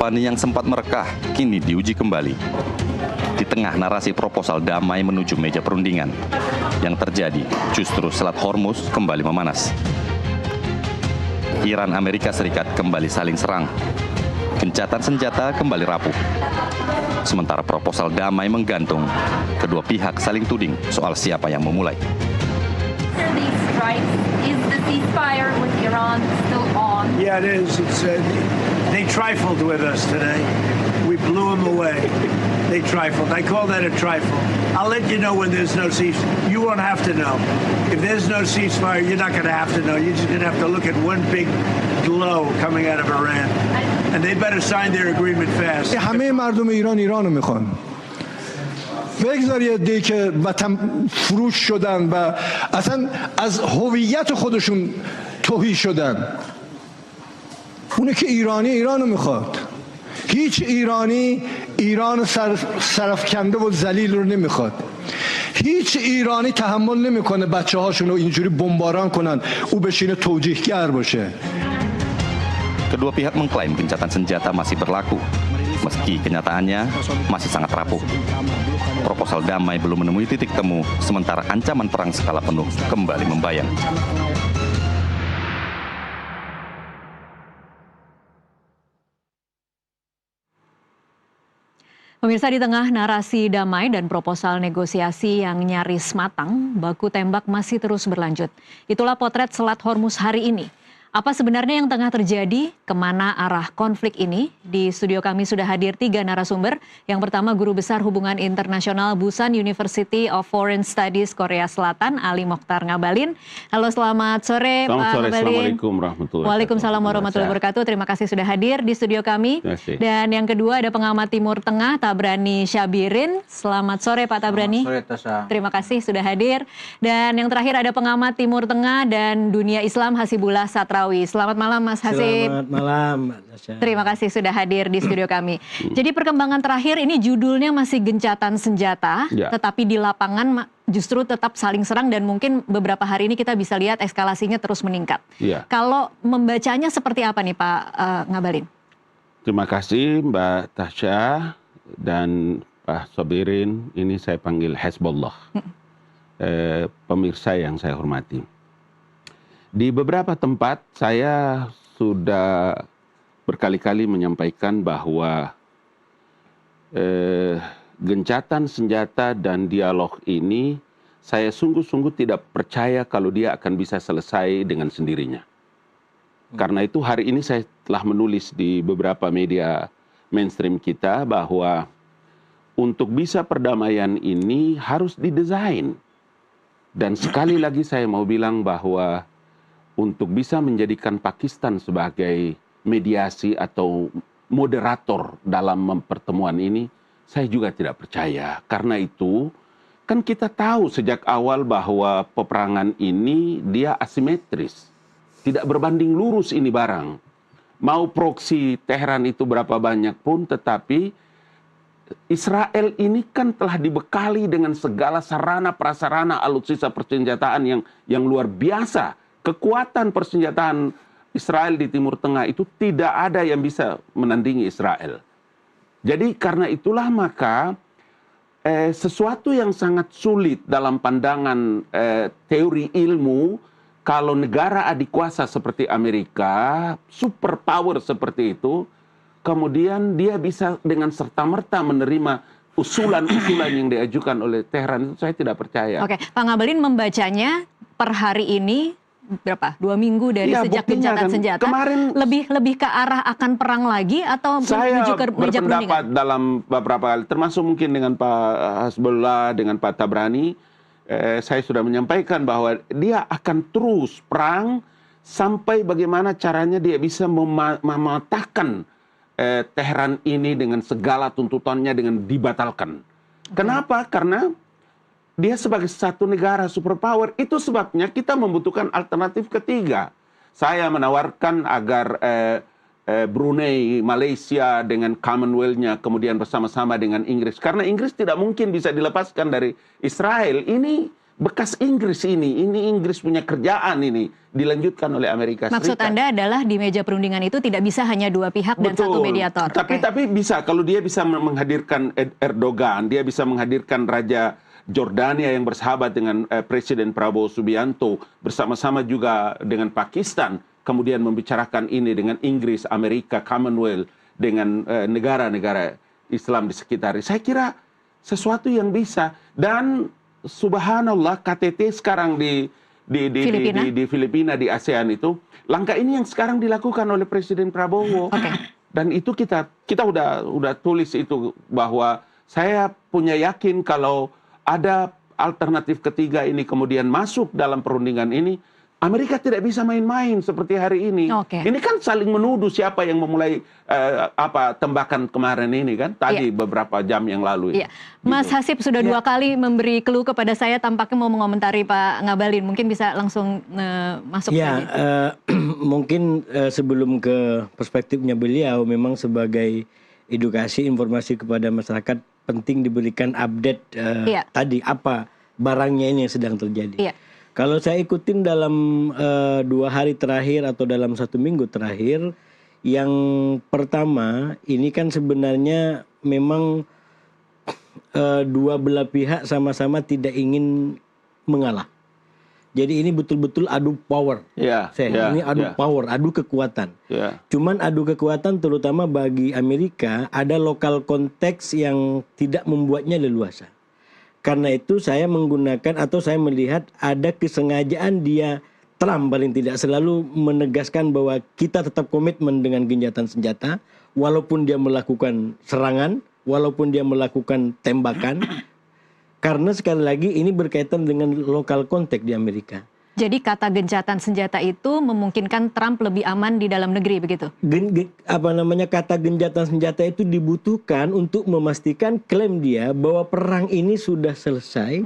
Rouhani yang sempat merekah kini diuji kembali. Di tengah narasi proposal damai menuju meja perundingan, yang terjadi justru Selat Hormuz kembali memanas. Iran Amerika Serikat kembali saling serang. Gencatan senjata kembali rapuh. Sementara proposal damai menggantung, kedua pihak saling tuding soal siapa yang memulai. Is the ceasefire with Iran still on? Yeah, it is. They trifled with us today. We blew them away. They trifled. I call that a trifle. I'll let you know when there's no ceasefire. You won't have to know. If there's no ceasefire, you're not going to have to know. You're just going to have to look at one big glow coming out of Iran. And they better sign their agreement fast. همه مردم ایرانو میخوان. بگذارید دی که وطن فروش شدن و اصلا از هویت خودشون تهی شدن. اونه که ایرانو میخواد. هیچ ایرانی ایران سرفکنده و ذلیل رو نمیخواد. هیچ ایرانی تحمل نمیکنه بچه هاشون رو اینجوری بمباران کنن او بشینه توجیهگر باشه. Kedua pihak mengklaim gencatan senjata masih berlaku, meski kenyataannya masih sangat rapuh. Proposal damai belum menemui titik temu, sementara ancaman perang skala penuh kembali membayang. Pemirsa, di tengah narasi damai dan proposal negosiasi yang nyaris matang, baku tembak masih terus berlanjut. Itulah potret Selat Hormuz hari ini. Apa sebenarnya yang tengah terjadi? Kemana arah konflik ini? Di studio kami sudah hadir 3 narasumber. Yang pertama, Guru Besar Hubungan Internasional Busan University of Foreign Studies Korea Selatan, Ali Mokhtar Ngabalin. Halo, selamat sore Pak Ngabalin. Assalamualaikum warahmatullahi wabarakatuh. Waalaikumsalam warahmatullahi wabarakatuh. Terima kasih sudah hadir di studio kami. Dan yang kedua ada pengamat Timur Tengah, Tabrani Syabirin. Selamat sore Pak Tabrani. Selamat sore Tasya. Terima kasih sudah hadir. Dan yang terakhir ada pengamat Timur Tengah dan dunia Islam, Hasibullah Satrawi. Selamat malam Mas Hasib. Selamat malam Mbak Tasya. Terima kasih sudah hadir di studio kami. Jadi perkembangan terakhir ini judulnya masih gencatan senjata, tetapi di lapangan justru tetap saling serang dan mungkin beberapa hari ini kita bisa lihat eskalasinya terus meningkat. Kalau membacanya seperti apa nih Pak Ngabalin? Terima kasih Mbak Tasya dan Pak Sabirin. Ini saya panggil Hezbollah. Pemirsa yang saya hormati. Di beberapa tempat saya sudah berkali-kali menyampaikan bahwa gencatan senjata dan dialog ini saya sungguh-sungguh tidak percaya kalau dia akan bisa selesai dengan sendirinya. Karena itu hari ini saya telah menulis di beberapa media mainstream kita bahwa untuk bisa perdamaian ini harus didesain. Dan sekali lagi saya mau bilang bahwa untuk bisa menjadikan Pakistan sebagai mediasi atau moderator dalam pertemuan ini, saya juga tidak percaya. Karena itu, kan kita tahu sejak awal bahwa peperangan ini dia asimetris. Tidak berbanding lurus ini barang. Mau proksi Teheran itu berapa banyak pun, tetapi Israel ini kan telah dibekali dengan segala sarana prasarana alutsista persenjataan yang luar biasa. Kekuatan persenjataan Israel di Timur Tengah itu tidak ada yang bisa menandingi Israel. Jadi karena itulah maka sesuatu yang sangat sulit dalam pandangan teori ilmu, kalau negara adik kuasa seperti Amerika, superpower seperti itu, kemudian dia bisa dengan serta-merta menerima usulan-usulan yang diajukan oleh Teheran, itu saya tidak percaya. Oke, Pak Ngabalin membacanya per hari ini berapa? 2 minggu dari sejak gencatan senjata. Kemarin lebih ke arah akan perang lagi atau menuju ke meja perundingan? Saya berpendapat dalam beberapa kali, termasuk mungkin dengan Pak Hasbullah, dengan Pak Tabrani, saya sudah menyampaikan bahwa dia akan terus perang sampai bagaimana caranya dia bisa mematahkan Teheran ini dengan segala tuntutannya dengan dibatalkan. Kenapa? Karena dia sebagai satu negara superpower, itu sebabnya kita membutuhkan alternatif ketiga. Saya menawarkan agar Brunei, Malaysia dengan Commonwealth-nya kemudian bersama-sama dengan Inggris. Karena Inggris tidak mungkin bisa dilepaskan dari Israel. Ini bekas Inggris ini Inggris punya kerjaan ini dilanjutkan oleh Amerika Serikat. Maksud Anda adalah di meja perundingan itu tidak bisa hanya dua pihak dan satu mediator. Tapi bisa, kalau dia bisa menghadirkan Erdogan, dia bisa menghadirkan Raja Jordania yang bersahabat dengan Presiden Prabowo Subianto, bersama-sama juga dengan Pakistan, kemudian membicarakan ini dengan Inggris, Amerika, Commonwealth, dengan negara-negara Islam di sekitar. Saya kira sesuatu yang bisa. Dan subhanallah, KTT sekarang di Filipina, di ASEAN itu, langkah ini yang sekarang dilakukan oleh Presiden Prabowo. Dan itu kita udah tulis itu, bahwa saya punya yakin kalau ada alternatif ketiga ini kemudian masuk dalam perundingan ini, Amerika tidak bisa main-main seperti hari ini. Ini kan saling menuduh siapa yang memulai tembakan kemarin ini kan, tadi beberapa jam yang lalu. Iya. Mas Hasib sudah 2 kali memberi clue kepada saya, tampaknya mau mengomentari Pak Ngabalin. Mungkin bisa langsung masuk saja. Mungkin sebelum ke perspektifnya beliau, memang sebagai edukasi informasi kepada masyarakat penting diberikan update tadi apa barangnya ini yang sedang terjadi. Kalau saya ikutin dalam 2 hari terakhir atau dalam 1 minggu terakhir, yang pertama ini kan sebenarnya memang dua belah pihak sama-sama tidak ingin mengalah. Jadi ini betul-betul adu power. Ini adu power, adu kekuatan. Cuman adu kekuatan terutama bagi Amerika ada lokal konteks yang tidak membuatnya leluasa. Karena itu saya menggunakan atau saya melihat ada kesengajaan Trump paling tidak selalu menegaskan bahwa kita tetap komitmen dengan gencatan senjata walaupun dia melakukan serangan, walaupun dia melakukan tembakan. Karena sekali lagi ini berkaitan dengan lokal konteks di Amerika. Jadi kata gencatan senjata itu memungkinkan Trump lebih aman di dalam negeri, begitu? Kata gencatan senjata itu dibutuhkan untuk memastikan klaim dia bahwa perang ini sudah selesai.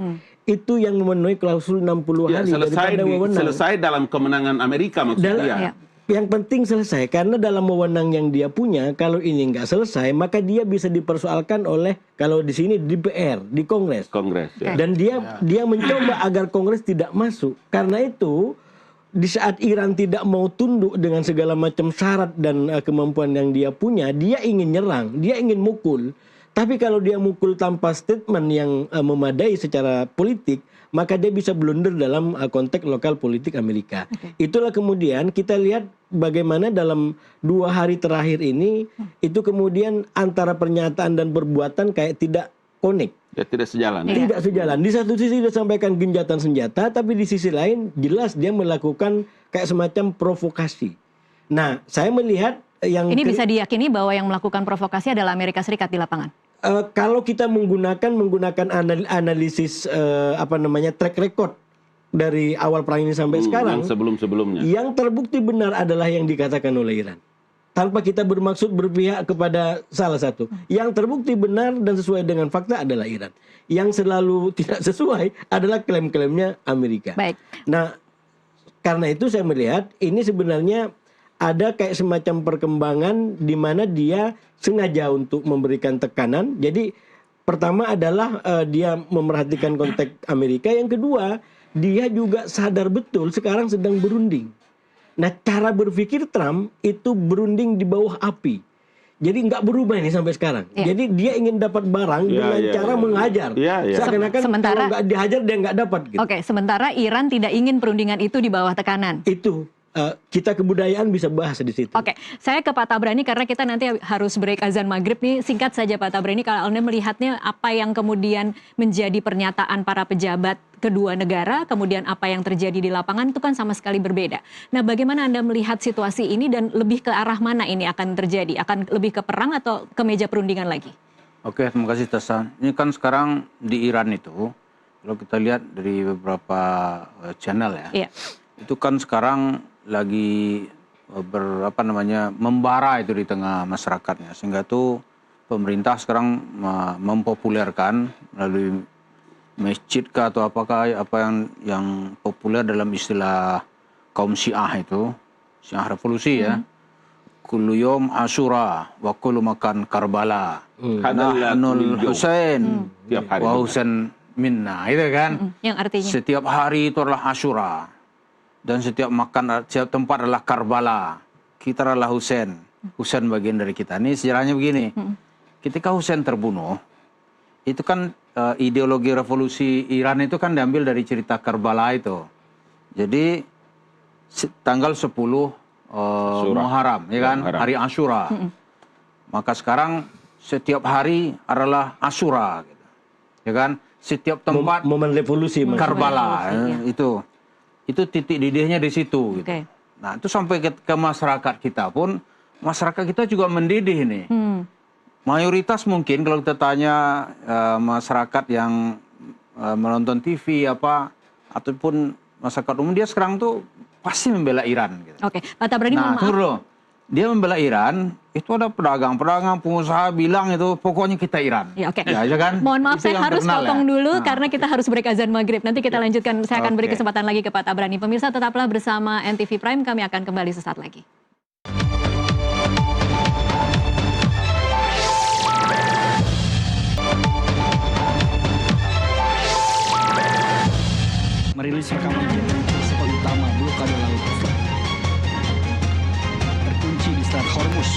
Itu yang memenuhi klausul 60 hari daripada wewenang. Selesai dalam kemenangan Amerika maksudnya. Yang penting selesai, karena dalam wewenang yang dia punya, kalau ini nggak selesai, maka dia bisa dipersoalkan oleh, kalau di sini DPR, di Kongres. Dan dia mencoba agar Kongres tidak masuk. Karena itu, di saat Iran tidak mau tunduk dengan segala macam syarat dan kemampuan yang dia punya, dia ingin nyerang, dia ingin mukul. Tapi kalau dia mukul tanpa statement yang memadai secara politik, maka dia bisa blunder dalam konteks lokal politik Amerika. Itulah kemudian kita lihat bagaimana dalam 2 hari terakhir ini, itu kemudian antara pernyataan dan perbuatan kayak tidak connect. Tidak sejalan. Tidak sejalan. Di satu sisi dia sampaikan gencatan senjata, tapi di sisi lain jelas dia melakukan kayak semacam provokasi. Nah, saya melihat yang... Ini bisa diyakini bahwa yang melakukan provokasi adalah Amerika Serikat di lapangan? Kalau kita menggunakan analisis track record dari awal perang ini sampai sekarang, sebelum-sebelumnya, yang terbukti benar adalah yang dikatakan oleh Iran. Tanpa kita bermaksud berpihak kepada salah satu, yang terbukti benar dan sesuai dengan fakta adalah Iran. Yang selalu tidak sesuai adalah klaim-klaimnya Amerika. Baik. Nah, karena itu saya melihat ini sebenarnya ada kayak semacam perkembangan di mana dia sengaja untuk memberikan tekanan. Jadi pertama adalah dia memerhatikan konteks Amerika. Yang kedua, dia juga sadar betul sekarang sedang berunding. Nah, cara berpikir Trump itu berunding di bawah api. Jadi nggak berubah ini sampai sekarang. Jadi dia ingin dapat barang dengan cara menghajar. Seakan-akan kalau nggak dihajar dia nggak dapat. Gitu. Sementara Iran tidak ingin perundingan itu di bawah tekanan. Itu. Kita kebudayaan bisa bahas di situ. Saya ke Pak Tabrani karena kita nanti harus break azan maghrib nih. Singkat saja Pak Tabrani, kalau Anda melihatnya apa yang kemudian menjadi pernyataan para pejabat kedua negara, kemudian apa yang terjadi di lapangan itu kan sama sekali berbeda. Nah, bagaimana Anda melihat situasi ini dan lebih ke arah mana ini akan terjadi? Akan lebih ke perang atau ke meja perundingan lagi? Terima kasih Tessa. Ini kan sekarang di Iran itu, kalau kita lihat dari beberapa channel itu kan sekarang lagi membara itu di tengah masyarakatnya, sehingga itu pemerintah sekarang mempopulerkan melalui masjid atau apakah yang populer dalam istilah kaum Syiah itu, Syiah revolusi kullu yawm Asyura wa kullu makan Karbala. Nahnul Husain wa Husain minna, itu kan. Yang artinya? Setiap hari itu adalah Asyura. Dan setiap tempat adalah Karbala. Kita adalah Husain. Husain bagian dari kita. Ini sejarahnya begini. Ketika Husain terbunuh, itu kan ideologi revolusi Iran itu kan diambil dari cerita Karbala itu. Jadi tanggal 10 Muharram, ya kan, hari Asyura. Maka sekarang setiap hari adalah Asyura, gitu. Ya kan? Setiap tempat momen revolusi Karbala, itu titik didihnya di situ. Gitu. Nah itu sampai ke masyarakat kita pun, masyarakat kita juga mendidih nih. Mayoritas mungkin kalau kita tanya masyarakat yang menonton TV ataupun masyarakat umum, dia sekarang tuh pasti membela Iran. Gitu. Oke, Pak Tabrani, mohon maaf. Dia membela Iran, itu ada pedagang-pedagang, pengusaha bilang itu pokoknya kita Iran. Ya, oke. Ya, kan? Mohon maaf, saya harus potong dulu karena kita harus break azan maghrib. Nanti kita lanjutkan, saya akan beri kesempatan lagi ke Pak Tabrani. Pemirsa, tetaplah bersama NTV Prime, kami akan kembali sesaat lagi. Merilis rekaman kapal utama blokade laut terkunci di Selat Hormuz.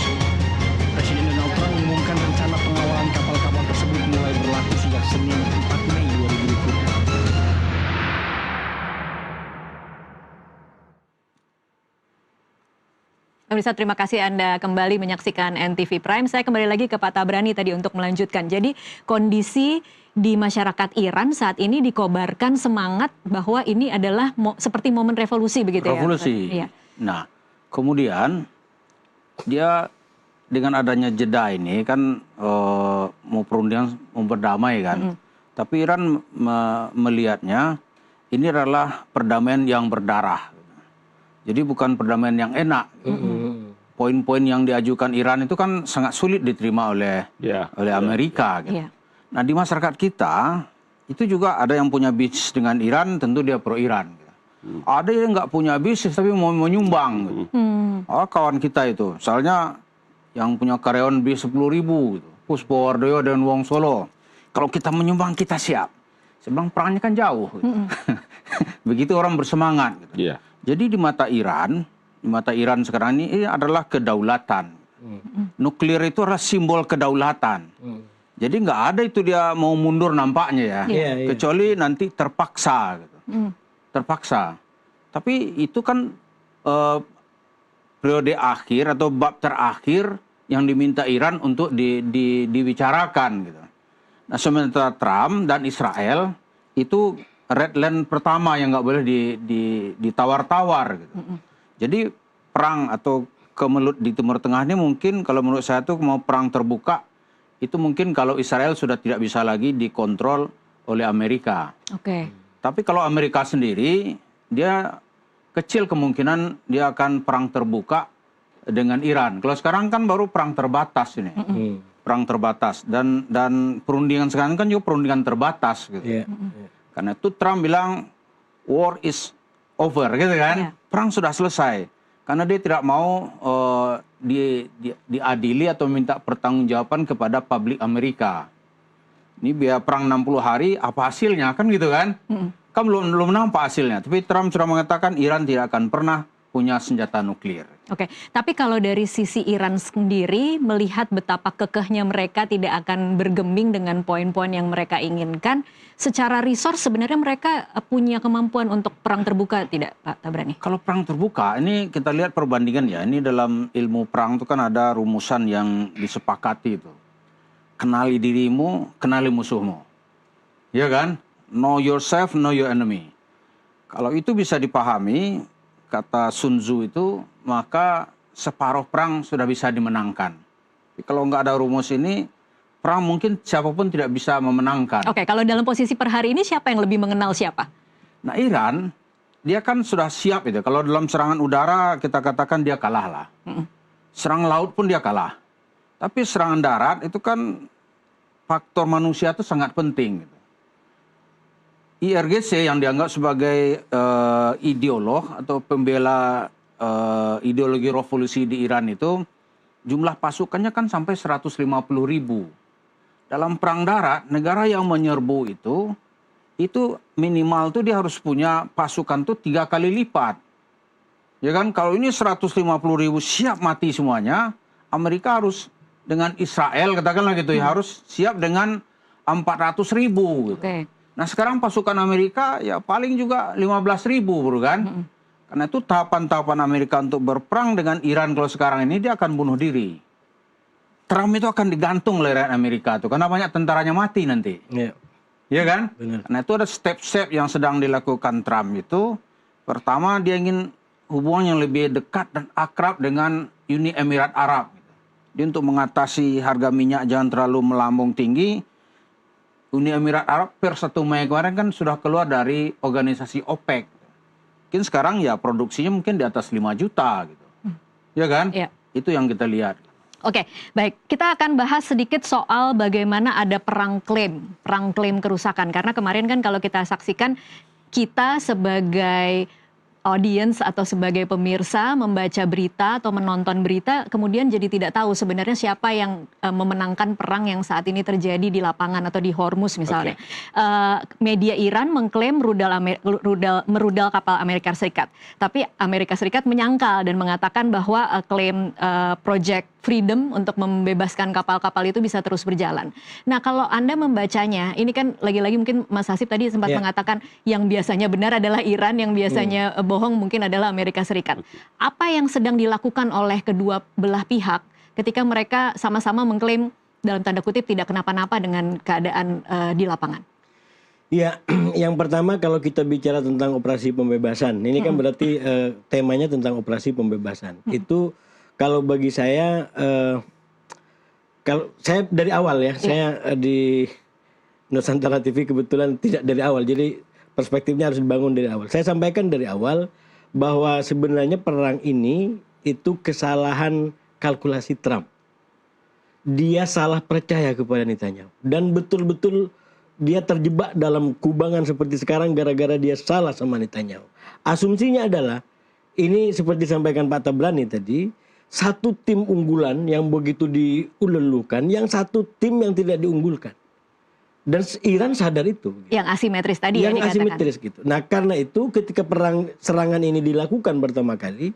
Presiden Donald Trump mengumumkan rencana pengawalan kapal-kapal tersebut mulai berlaku sejak Senin 4 Mei 2020. Pemirsa, terima kasih Anda kembali menyaksikan NTV Prime. Saya kembali lagi ke Pak Tabrani tadi untuk melanjutkan. Jadi kondisi di masyarakat Iran saat ini dikobarkan semangat bahwa ini adalah seperti momen revolusi begitu ya? Revolusi. Ya? Nah, kemudian dia dengan adanya jeda ini kan mau perundingan, mau berdamai kan. Tapi Iran melihatnya ini adalah perdamaian yang berdarah. Jadi bukan perdamaian yang enak. Poin-poin yang diajukan Iran itu kan sangat sulit diterima oleh Amerika. Gitu. Nah di masyarakat kita itu juga ada yang punya bisnis dengan Iran, tentu dia pro Iran. Gitu. Ada yang nggak punya bisnis tapi mau menyumbang. Gitu. Kawan kita itu, misalnya yang punya karyawan bis 10.000, gitu. Puspo Wardoyo dan Wong Solo. Kalau kita menyumbang kita siap. Sebelum perangnya kan jauh. Gitu. Begitu orang bersemangat. Gitu. Jadi di mata Iran sekarang ini adalah kedaulatan. Nuklir itu adalah simbol kedaulatan. Jadi nggak ada itu dia mau mundur nampaknya ya, kecuali nanti terpaksa. Gitu. Terpaksa. Tapi itu kan periode akhir atau bab terakhir yang diminta Iran untuk dibicarakan. Gitu. Nah sementara Trump dan Israel itu red line pertama yang nggak boleh ditawar-tawar. Gitu. Jadi perang atau kemelut di Timur Tengah ini mungkin kalau menurut saya tuh mau perang terbuka, itu mungkin kalau Israel sudah tidak bisa lagi dikontrol oleh Amerika. Tapi kalau Amerika sendiri, dia kecil kemungkinan dia akan perang terbuka dengan Iran. Kalau sekarang kan baru perang terbatas ini. Perang terbatas. Dan perundingan sekarang kan juga perundingan terbatas. Gitu. Karena itu Trump bilang, war is over, gitu kan. Perang sudah selesai. Karena dia tidak mau diadili atau minta pertanggungjawaban kepada publik Amerika. Ini biar perang 60 hari, apa hasilnya? Kan gitu kan? Kan belum nampak hasilnya. Tapi Trump sudah mengatakan Iran tidak akan pernah punya senjata nuklir. Tapi kalau dari sisi Iran sendiri, melihat betapa kekehnya mereka tidak akan bergeming dengan poin-poin yang mereka inginkan, secara resource sebenarnya mereka punya kemampuan untuk perang terbuka tidak, Pak Tabrani? Kalau perang terbuka, ini kita lihat perbandingan ya. Ini dalam ilmu perang itu kan ada rumusan yang disepakati itu. Kenali dirimu, kenali musuhmu. Ya kan? Know yourself, know your enemy. Kalau itu bisa dipahami, kata Sun Tzu itu, maka separuh perang sudah bisa dimenangkan. Tapi kalau nggak ada rumus ini, perang mungkin siapapun tidak bisa memenangkan. Kalau dalam posisi per hari ini siapa yang lebih mengenal siapa? Nah Iran, dia kan sudah siap itu. Kalau dalam serangan udara kita katakan dia kalah lah. Serang laut pun dia kalah. Tapi serangan darat itu kan faktor manusia itu sangat penting. Gitu. IRGC yang dianggap sebagai ideolog atau pembela ideologi revolusi di Iran itu jumlah pasukannya kan sampai 150.000. Dalam perang darat, negara yang menyerbu itu itu minimal tuh dia harus punya pasukan tuh 3 kali lipat. Ya kan, kalau ini 150.000 siap mati semuanya, Amerika harus dengan Israel katakanlah gitu ya, harus siap dengan 400.000 gitu. Nah sekarang pasukan Amerika ya paling juga 15.000 bro kan. Karena itu tahapan-tahapan Amerika untuk berperang dengan Iran kalau sekarang ini dia akan bunuh diri. Trump itu akan digantung oleh rakyat Amerika tuh, karena banyak tentaranya mati nanti. Iya kan? Benar. Karena itu ada step-step yang sedang dilakukan Trump itu. Pertama dia ingin hubungan yang lebih dekat dan akrab dengan Uni Emirat Arab. Dia untuk mengatasi harga minyak jangan terlalu melambung tinggi. Uni Emirat Arab per 1 Mei kemarin kan sudah keluar dari organisasi OPEC. Mungkin sekarang ya produksinya mungkin di atas 5 juta gitu. Ya kan? Ya. Itu yang kita lihat. Oke, baik. Kita akan bahas sedikit soal bagaimana ada perang klaim kerusakan. Karena kemarin kan kalau kita saksikan, kita sebagai audiens atau sebagai pemirsa membaca berita atau menonton berita, kemudian jadi tidak tahu sebenarnya siapa yang memenangkan perang yang saat ini terjadi di lapangan atau di Hormuz misalnya. Media Iran mengklaim merudal kapal Amerika Serikat, tapi Amerika Serikat menyangkal dan mengatakan bahwa klaim Project Freedom untuk membebaskan kapal-kapal itu bisa terus berjalan. Nah kalau Anda membacanya, ini kan lagi-lagi mungkin Mas Hasib tadi sempat mengatakan yang biasanya benar adalah Iran, yang biasanya bohong mungkin adalah Amerika Serikat. Apa yang sedang dilakukan oleh kedua belah pihak ketika mereka sama-sama mengklaim dalam tanda kutip tidak kenapa-napa dengan keadaan di lapangan? Ya, yang pertama kalau kita bicara tentang operasi pembebasan, ini kan berarti temanya tentang operasi pembebasan. Itu kalau bagi saya, kalau saya dari awal ya, saya di Nusantara TV kebetulan tidak dari awal, jadi perspektifnya harus dibangun dari awal. Saya sampaikan dari awal bahwa sebenarnya perang ini itu kesalahan kalkulasi Trump. Dia salah percaya kepada Netanyahu dan betul-betul dia terjebak dalam kubangan seperti sekarang gara-gara dia salah sama Netanyahu. Asumsinya adalah ini seperti disampaikan Pak Tabrani tadi, satu tim unggulan yang begitu diulelukan, yang satu tim yang tidak diunggulkan. Dan Iran sadar itu. Yang asimetris tadi yang ya dikatakan. Asimetris gitu. Nah karena itu ketika serangan ini dilakukan pertama kali,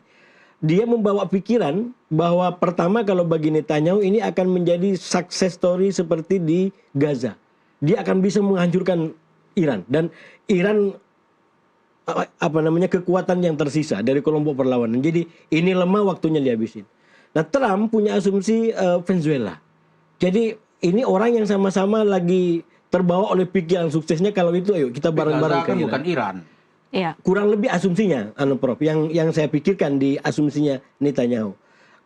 dia membawa pikiran bahwa pertama kalau bagi Netanyahu ini akan menjadi success story seperti di Gaza. Dia akan bisa menghancurkan Iran. Dan Iran kekuatan yang tersisa dari kelompok perlawanan. Jadi ini lemah, waktunya dihabisin. Nah Trump punya asumsi Venezuela. Jadi ini orang yang sama-sama lagi terbawa oleh pikiran suksesnya, kalau itu ayo kita bareng-bareng ke Iran. Bukan Iran. Iya. Kurang lebih asumsinya, Prof, yang saya pikirkan di asumsinya Netanyahu.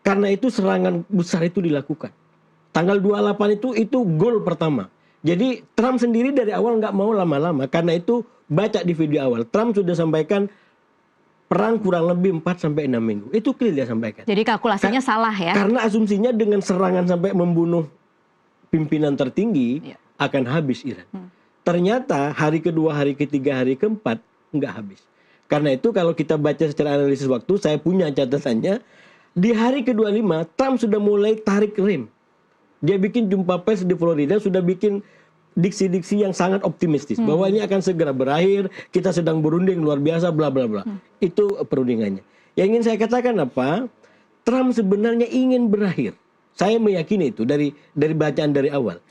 Karena itu serangan besar itu dilakukan. Tanggal 28 itu goal pertama. Jadi Trump sendiri dari awal nggak mau lama-lama. Karena itu baca di video awal, Trump sudah sampaikan perang kurang lebih 4-6 minggu. Itu clear dia sampaikan. Jadi kalkulasinya salah ya? Karena asumsinya dengan serangan sampai membunuh pimpinan tertinggi akan habis Iran. Ternyata hari kedua, hari ketiga, hari keempat nggak habis. Karena itu kalau kita baca secara analisis waktu, saya punya catatannya, di hari ke-25 Trump sudah mulai tarik rem. Dia bikin jumpa pers di Florida, sudah bikin diksi-diksi yang sangat optimistis bahwa ini akan segera berakhir, kita sedang berunding luar biasa, bla bla bla. Itu perundingannya. Yang ingin saya katakan apa? Trump sebenarnya ingin berakhir. Saya meyakini itu dari bacaan dari awal.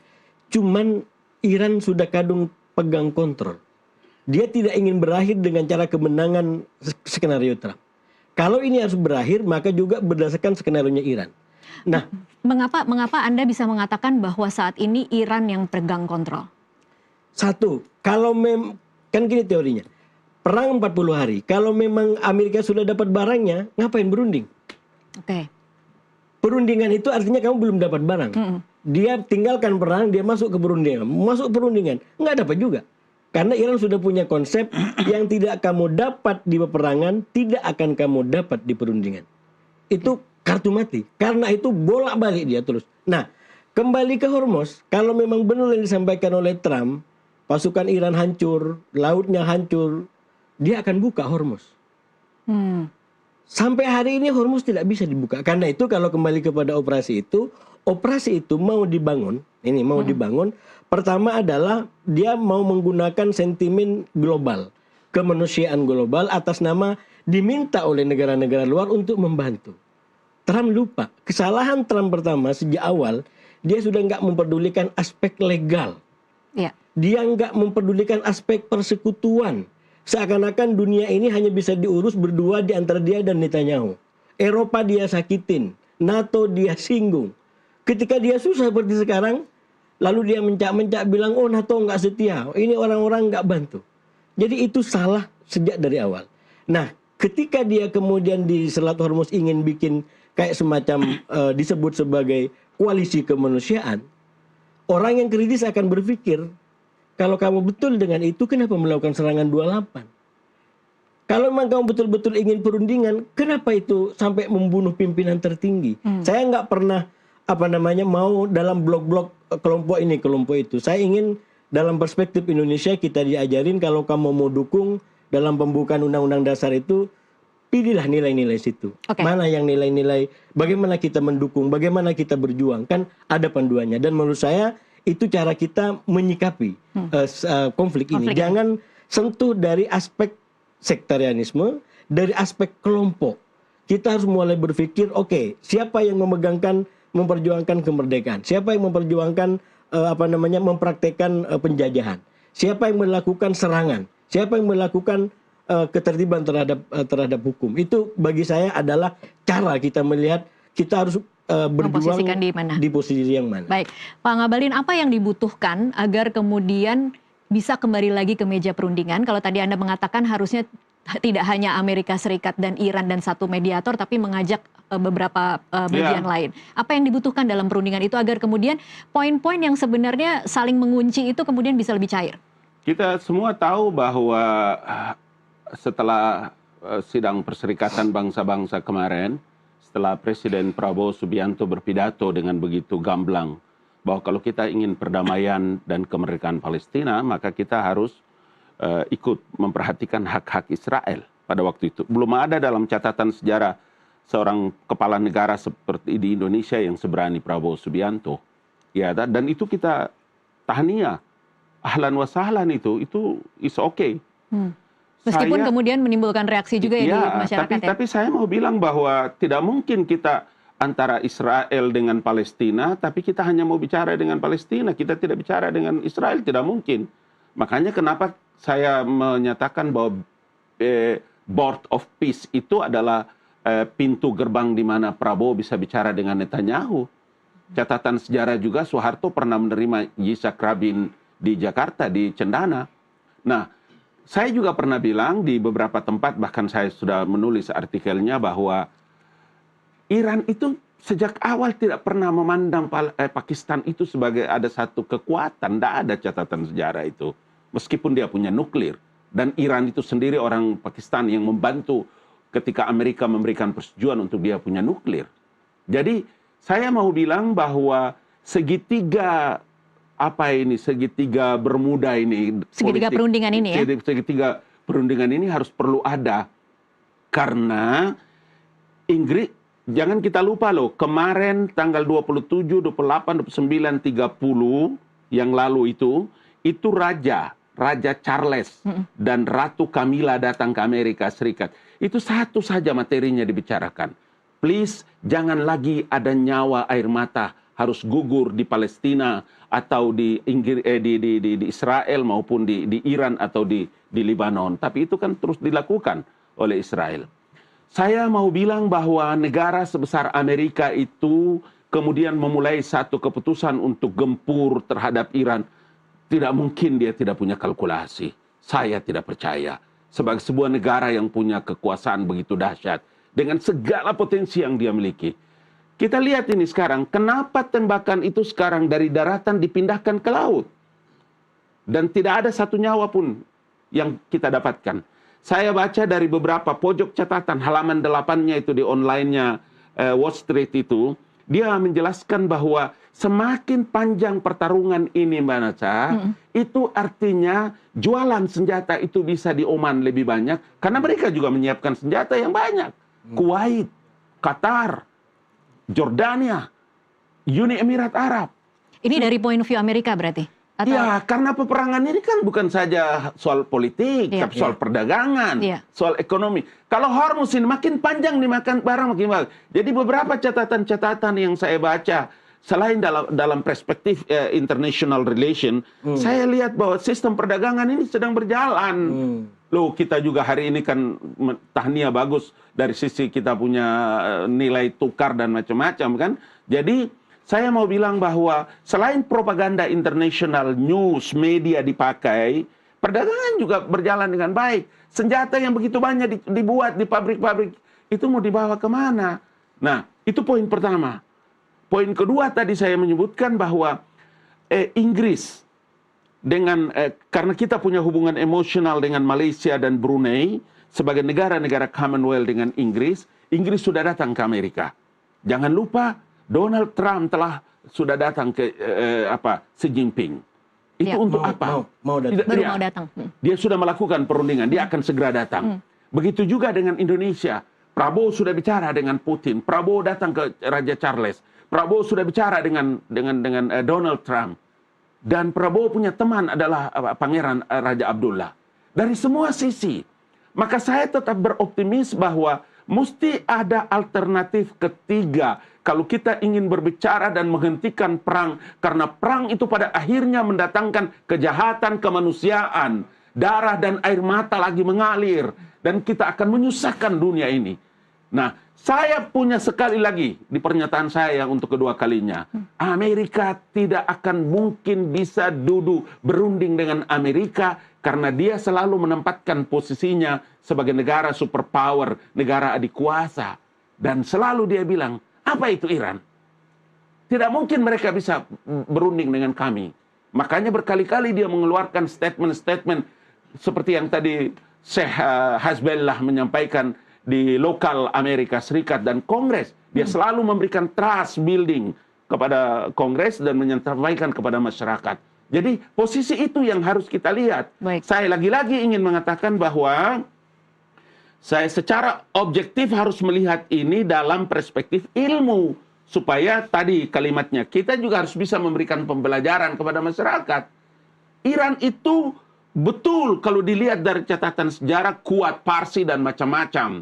Cuman Iran sudah kadung pegang kontrol. Dia tidak ingin berakhir dengan cara kemenangan skenario Trump. Kalau ini harus berakhir, maka juga berdasarkan skenarionya Iran. Nah, mengapa Anda bisa mengatakan bahwa saat ini Iran yang pegang kontrol? Satu, kalau kan gini teorinya. Perang 40 hari. Kalau memang Amerika sudah dapat barangnya, ngapain berunding? Oke. Perundingan itu artinya kamu belum dapat barang. Dia tinggalkan perang, dia masuk ke perundingan. Masuk perundingan, nggak dapat juga. Karena Iran sudah punya konsep yang tidak kamu dapat di peperangan, tidak akan kamu dapat di perundingan. Itu kartu mati. Karena itu bolak-balik dia terus. Nah, kembali ke Hormuz, kalau memang benar yang disampaikan oleh Trump, pasukan Iran hancur, lautnya hancur, dia akan buka Hormuz. Sampai hari ini Hormuz tidak bisa dibuka. Karena itu kalau kembali kepada operasi itu, operasi itu mau dibangun, dibangun, pertama adalah dia mau menggunakan sentimen global, kemanusiaan global atas nama diminta oleh negara-negara luar untuk membantu. Trump lupa, kesalahan Trump pertama sejak awal, dia sudah nggak memperdulikan aspek legal. Ya. Dia nggak memperdulikan aspek persekutuan. Seakan-akan dunia ini hanya bisa diurus berdua di antara dia dan Netanyahu. Eropa dia sakitin, NATO dia singgung. Ketika dia susah seperti sekarang, lalu dia mencak-mencak bilang, oh NATO nggak setia, ini orang-orang nggak bantu. Jadi itu salah sejak dari awal. Nah, ketika dia kemudian di Selat Hormuz ingin bikin kayak semacam disebut sebagai koalisi kemanusiaan, orang yang kritis akan berpikir, kalau kamu betul dengan itu, kenapa melakukan serangan 28? Kalau memang kamu betul-betul ingin perundingan, kenapa itu sampai membunuh pimpinan tertinggi? Saya nggak pernah mau dalam blok-blok kelompok ini, kelompok itu. Saya ingin dalam perspektif Indonesia kita diajarin kalau kamu mau dukung dalam pembukaan Undang-Undang Dasar itu, pilihlah nilai-nilai situ. Mana yang nilai-nilai, bagaimana kita mendukung, bagaimana kita berjuang. Kan ada panduannya. Dan menurut saya, itu cara kita menyikapi konflik ini. Jangan sentuh dari aspek sektarianisme, dari aspek kelompok. Kita harus mulai berpikir, siapa yang memperjuangkan kemerdekaan? Siapa yang memperjuangkan mempraktekkan penjajahan? Siapa yang melakukan serangan? Siapa yang melakukan ketertiban terhadap hukum? Itu bagi saya adalah cara kita melihat kita harus berjuang di posisi yang mana. Baik, Pak Ngabalin, apa yang dibutuhkan agar kemudian bisa kembali lagi ke meja perundingan? Kalau tadi Anda mengatakan harusnya tidak hanya Amerika Serikat dan Iran dan satu mediator, tapi mengajak beberapa bagian lain. Apa yang dibutuhkan dalam perundingan itu agar kemudian poin-poin yang sebenarnya saling mengunci itu kemudian bisa lebih cair? Kita semua tahu bahwa setelah sidang Perserikatan Bangsa-Bangsa kemarin, setelah Presiden Prabowo Subianto berpidato dengan begitu gamblang bahwa kalau kita ingin perdamaian dan kemerdekaan Palestina, maka kita harus ikut memperhatikan hak-hak Israel pada waktu itu. Belum ada dalam catatan sejarah seorang kepala negara seperti di Indonesia yang seberani Prabowo Subianto. Ya, dan itu kita tahniah, ahlan wa sahlan itu is okay. Meskipun kemudian menimbulkan reaksi juga di masyarakat. Tapi saya mau bilang bahwa tidak mungkin kita antara Israel dengan Palestina, tapi kita hanya mau bicara dengan Palestina, kita tidak bicara dengan Israel, tidak mungkin. Makanya kenapa saya menyatakan bahwa Board of Peace itu adalah pintu gerbang di mana Prabowo bisa bicara dengan Netanyahu. Catatan sejarah juga, Soeharto pernah menerima Yitzhak Rabin di Jakarta, di Cendana. Nah, saya juga pernah bilang di beberapa tempat, bahkan saya sudah menulis artikelnya bahwa Iran itu sejak awal tidak pernah memandang Pakistan itu sebagai ada satu kekuatan. Tidak ada catatan sejarah itu. Meskipun dia punya nuklir. Dan Iran itu sendiri orang Pakistan yang membantu ketika Amerika memberikan persetujuan untuk dia punya nuklir. Jadi saya mau bilang bahwa segitiga Bermuda ini, segitiga perundingan ini ya, segitiga perundingan ini harus perlu ada, karena Inggris, jangan kita lupa loh, kemarin tanggal 27, 28, 29, 30 yang lalu itu Raja Charles dan Ratu Camilla datang ke Amerika Serikat. Itu satu saja materinya dibicarakan. Please, jangan lagi ada nyawa air mata harus gugur di Palestina atau di Israel maupun di Iran atau di Lebanon. Tapi itu kan terus dilakukan oleh Israel. Saya mau bilang bahwa negara sebesar Amerika itu kemudian memulai satu keputusan untuk gempur terhadap Iran. Tidak mungkin dia tidak punya kalkulasi. Saya tidak percaya. Sebagai sebuah negara yang punya kekuasaan begitu dahsyat, dengan segala potensi yang dia miliki. Kita lihat ini sekarang, kenapa tembakan itu sekarang dari daratan dipindahkan ke laut? Dan tidak ada satu nyawa pun yang kita dapatkan. Saya baca dari beberapa pojok catatan, halaman 8-nya itu di online-nya Wall Street itu, dia menjelaskan bahwa semakin panjang pertarungan ini, Mbak Naca, itu artinya jualan senjata itu bisa di Oman lebih banyak, karena mereka juga menyiapkan senjata yang banyak. Kuwait, Qatar, Jordania, Uni Emirat Arab. Ini dari point of view Amerika berarti? Iya, karena peperangan ini kan bukan saja soal politik, tapi soal perdagangan, soal ekonomi. Kalau Hormuz ini makin panjang dimakan barang makin banyak. Jadi beberapa catatan-catatan yang saya baca, selain dalam perspektif international relation, saya lihat bahwa sistem perdagangan ini sedang berjalan. Loh, kita juga hari ini kan tahniah bagus dari sisi kita punya nilai tukar dan macam-macam kan. Jadi saya mau bilang bahwa selain propaganda internasional, news, media dipakai, perdagangan juga berjalan dengan baik. Senjata yang begitu banyak dibuat di pabrik-pabrik, itu mau dibawa kemana? Nah, itu poin pertama. Poin kedua tadi saya menyebutkan bahwa Inggris, karena kita punya hubungan emosional dengan Malaysia dan Brunei, sebagai negara-negara Commonwealth dengan Inggris, Inggris sudah datang ke Amerika. Jangan lupa, Donald Trump sudah datang ke Xi Jinping. Itu untuk apa? Baru mau datang. Dia sudah melakukan perundingan, dia akan segera datang. Begitu juga dengan Indonesia. Prabowo sudah bicara dengan Putin. Prabowo datang ke Raja Charles. Prabowo sudah bicara dengan Donald Trump. Dan Prabowo punya teman adalah Pangeran Raja Abdullah. Dari semua sisi. Maka saya tetap beroptimis bahwa mesti ada alternatif ketiga kalau kita ingin berbicara dan menghentikan perang. Karena perang itu pada akhirnya mendatangkan kejahatan kemanusiaan. Darah dan air mata lagi mengalir. Dan kita akan menyusahkan dunia ini. Nah, saya punya sekali lagi di pernyataan saya yang untuk kedua kalinya. Amerika tidak akan mungkin bisa duduk berunding dengan Amerika. Karena dia selalu menempatkan posisinya sebagai negara superpower, negara adik kuasa. Dan selalu dia bilang, apa itu Iran? Tidak mungkin mereka bisa berunding dengan kami. Makanya berkali-kali dia mengeluarkan statement-statement seperti yang tadi Syekh Hasbullah menyampaikan di lokal Amerika Serikat dan Kongres. Dia selalu memberikan trust building kepada Kongres dan menyampaikan kepada masyarakat. Jadi posisi itu yang harus kita lihat. Baik. Saya lagi-lagi ingin mengatakan bahwa saya secara objektif harus melihat ini dalam perspektif ilmu. Supaya tadi kalimatnya, kita juga harus bisa memberikan pembelajaran kepada masyarakat. Iran itu betul kalau dilihat dari catatan sejarah kuat, Parsi dan macam-macam.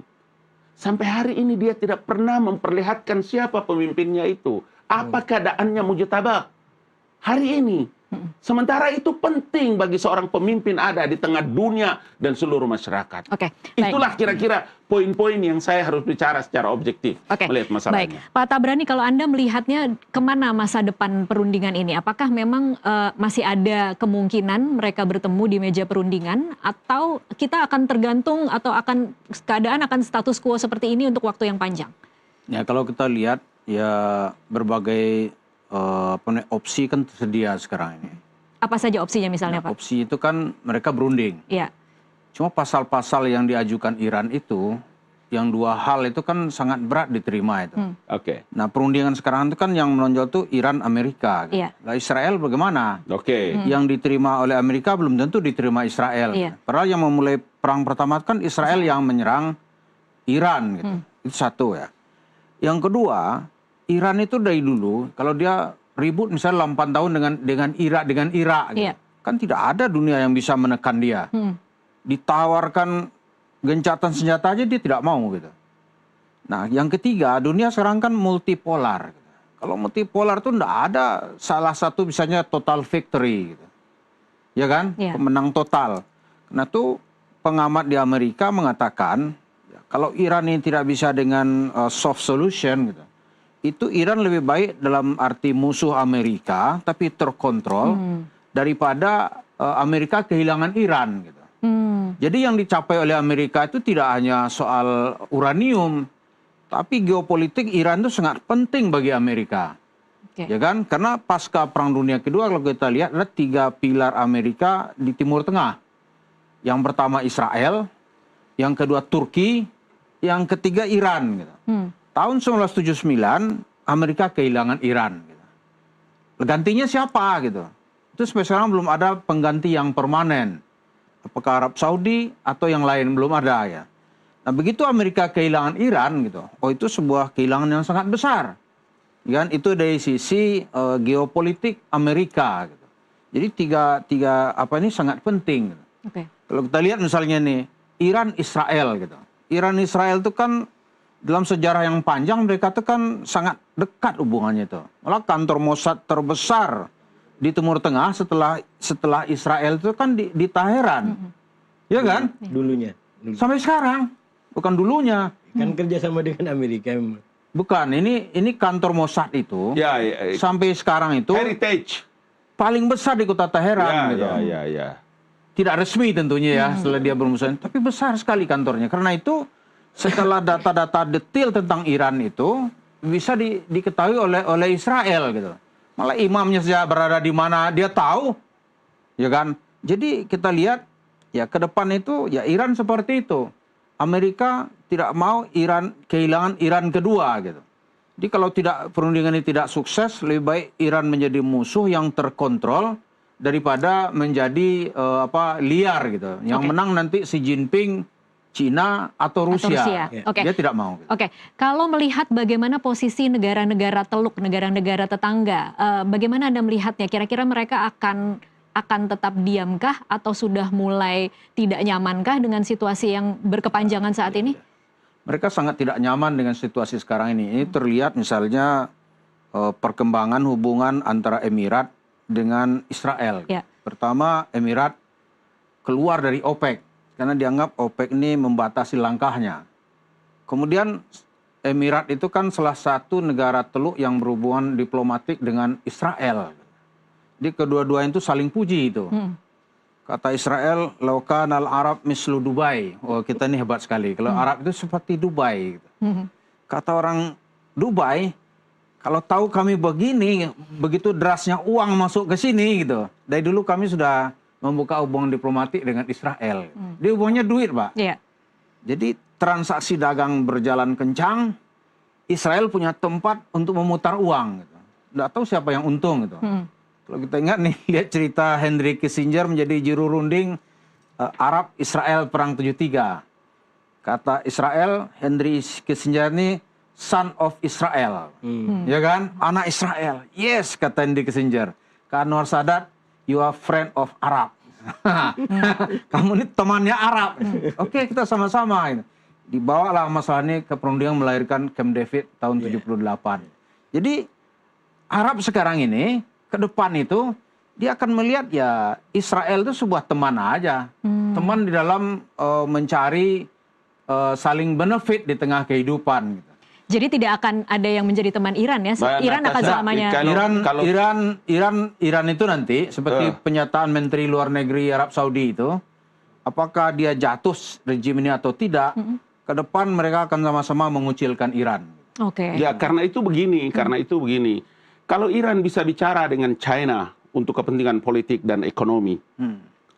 Sampai hari ini dia tidak pernah memperlihatkan siapa pemimpinnya itu. Apa keadaannya mujtabah hari ini. Sementara itu penting bagi seorang pemimpin ada di tengah dunia dan seluruh masyarakat. Itulah kira-kira poin-poin yang saya harus bicara secara objektif melihat masalahnya. Baik, Pak Tabrani, kalau Anda melihatnya kemana masa depan perundingan ini? Apakah memang masih ada kemungkinan mereka bertemu di meja perundingan, atau kita akan tergantung atau keadaan akan status quo seperti ini untuk waktu yang panjang? Ya, kalau kita lihat ya berbagai opsi kan tersedia sekarang ini. Apa saja opsinya misalnya, Pak? Opsi itu kan mereka berunding. Iya. Cuma pasal-pasal yang diajukan Iran itu, yang dua hal itu kan sangat berat diterima itu. Nah, perundingan sekarang itu kan yang menonjol tuh Iran Amerika. Iya. Nah, Israel bagaimana? Yang diterima oleh Amerika belum tentu diterima Israel. Iya. Padahal yang memulai perang pertama kan Israel yang menyerang Iran gitu. Itu satu ya. Yang kedua, Iran itu dari dulu kalau dia ribut misalnya 8 tahun dengan Irak gitu. Kan tidak ada dunia yang bisa menekan dia. Ditawarkan gencatan senjata aja dia tidak mau gitu. Nah, yang ketiga, dunia sekarang kan multipolar gitu. Kalau multipolar tuh enggak ada salah satu misalnya total victory gitu. Ya kan? Pemenang total. Nah, tuh pengamat di Amerika mengatakan kalau Iran ini tidak bisa dengan soft solution gitu. Itu Iran lebih baik dalam arti musuh Amerika tapi terkontrol daripada Amerika kehilangan Iran gitu. Jadi yang dicapai oleh Amerika itu tidak hanya soal uranium, tapi geopolitik Iran itu sangat penting bagi Amerika. Ya kan? Karena pasca Perang Dunia Kedua kalau kita lihat ada 3 pilar Amerika di Timur Tengah. Yang pertama Israel, yang kedua Turki, yang ketiga Iran gitu. Tahun 1979 Amerika kehilangan Iran. Gitu. Gantinya siapa gitu? Itu sampai sekarang belum ada pengganti yang permanen. Apakah Arab Saudi atau yang lain belum ada ya. Nah begitu Amerika kehilangan Iran gitu, oh itu sebuah kehilangan yang sangat besar. Kan itu dari sisi geopolitik Amerika. Gitu. Jadi tiga apa ini sangat penting. Gitu. Okay. Kalau kita lihat misalnya nih Iran Israel gitu. Iran Israel itu kan dalam sejarah yang panjang mereka itu kan sangat dekat hubungannya itu. Malah kantor Mossad terbesar di Timur Tengah setelah Israel itu kan di Teheran. Ya kan? Dulunya. Sampai sekarang. Bukan dulunya. Kan kerjasama dengan Amerika memang. Bukan, ini kantor Mossad itu sampai sekarang itu heritage paling besar di kota Teheran. Gitu. Ya. Tidak resmi tentunya ya setelah dia bermusuhan, tapi besar sekali kantornya. Karena itu setelah data-data detail tentang Iran itu bisa diketahui oleh Israel gitu. Malah imamnya saja berada di mana dia tahu, ya kan? Jadi kita lihat ya ke depan itu ya Iran seperti itu. Amerika tidak mau Iran kehilangan Iran kedua gitu. Jadi kalau perundingan ini tidak sukses, lebih baik Iran menjadi musuh yang terkontrol daripada menjadi liar gitu. Yang menang nanti Xi Jinping, Cina atau Rusia. Okay. Dia tidak mau. Gitu. Oke, kalau melihat bagaimana posisi negara-negara teluk, negara-negara tetangga, bagaimana Anda melihatnya? Kira-kira mereka akan tetap diamkah atau sudah mulai tidak nyamankah dengan situasi yang berkepanjangan saat ini? Mereka sangat tidak nyaman dengan situasi sekarang ini. Ini terlihat misalnya perkembangan hubungan antara Emirat dengan Israel. Ya. Pertama, Emirat keluar dari OPEC karena dianggap OPEC ini membatasi langkahnya. Kemudian Emirat itu kan salah satu negara teluk yang berhubungan diplomatik dengan Israel. Jadi kedua-duanya itu saling puji itu. Kata Israel, laukan al-Arab mislu Dubai. Oh, kita ini hebat sekali. Kalau Arab itu seperti Dubai. Gitu. Kata orang Dubai, kalau tahu kami begini, begitu derasnya uang masuk ke sini gitu. Dari dulu kami sudah membuka hubungan diplomatik dengan Israel. Dia hubungannya duit, Pak. Yeah. Jadi transaksi dagang berjalan kencang, Israel punya tempat untuk memutar uang. Gitu. Nggak tahu siapa yang untung gitu. Kalau kita ingat nih, lihat cerita Henry Kissinger menjadi juru runding Arab Israel Perang 73. Kata Israel, Henry Kissinger ini son of Israel. Ya kan? Anak Israel. Yes, kata Henry Kissinger. Kata Anwar Sadat, you are friend of Arab. Kamu ini temannya Arab. Oke, kita sama-sama. Dibawalah masalah ini ke perundingan melahirkan Camp David tahun 78. Jadi Arab sekarang ini ke depan itu dia akan melihat ya Israel itu sebuah teman aja. Teman di dalam mencari saling benefit di tengah kehidupan. Gitu. Jadi tidak akan ada yang menjadi teman Iran ya? Iran akan selamanya. Iran itu nanti seperti pernyataan Menteri Luar Negeri Arab Saudi itu, apakah dia jatuh rejim ini atau tidak, ke depan mereka akan sama-sama mengucilkan Iran. Oke. Ya karena itu begini, Kalau Iran bisa bicara dengan China untuk kepentingan politik dan ekonomi,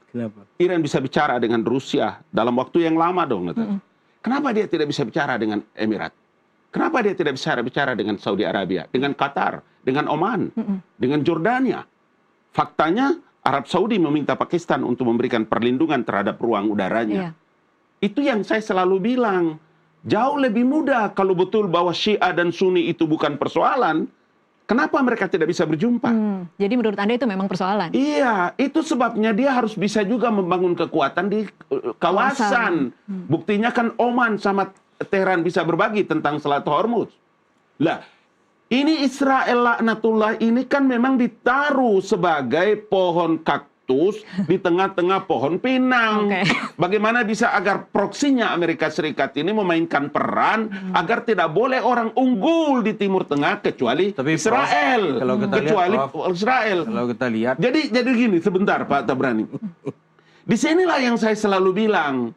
Kenapa? Iran bisa bicara dengan Rusia dalam waktu yang lama dong. Kenapa dia tidak bisa bicara dengan Emirat? Kenapa dia tidak bisa bicara dengan Saudi Arabia, dengan Qatar, dengan Oman, dengan Jordania? Faktanya Arab Saudi meminta Pakistan untuk memberikan perlindungan terhadap ruang udaranya. Itu yang saya selalu bilang. Jauh lebih mudah kalau betul bahwa Syiah dan Sunni itu bukan persoalan. Kenapa mereka tidak bisa berjumpa? Jadi menurut Anda itu memang persoalan? Iya, itu sebabnya dia harus bisa juga membangun kekuatan di kawasan. Buktinya kan Oman sama Teheran bisa berbagi tentang Selat Hormuz. Lah, ini Israel laknatullah ini kan memang ditaruh sebagai pohon kaktus di tengah-tengah pohon pinang. Bagaimana bisa agar proksinya Amerika Serikat ini memainkan peran agar tidak boleh orang unggul di Timur Tengah kecuali Israel. Israel. Kalau kita lihat. Jadi gini sebentar Pak Tabrani. Disinilah yang saya selalu bilang.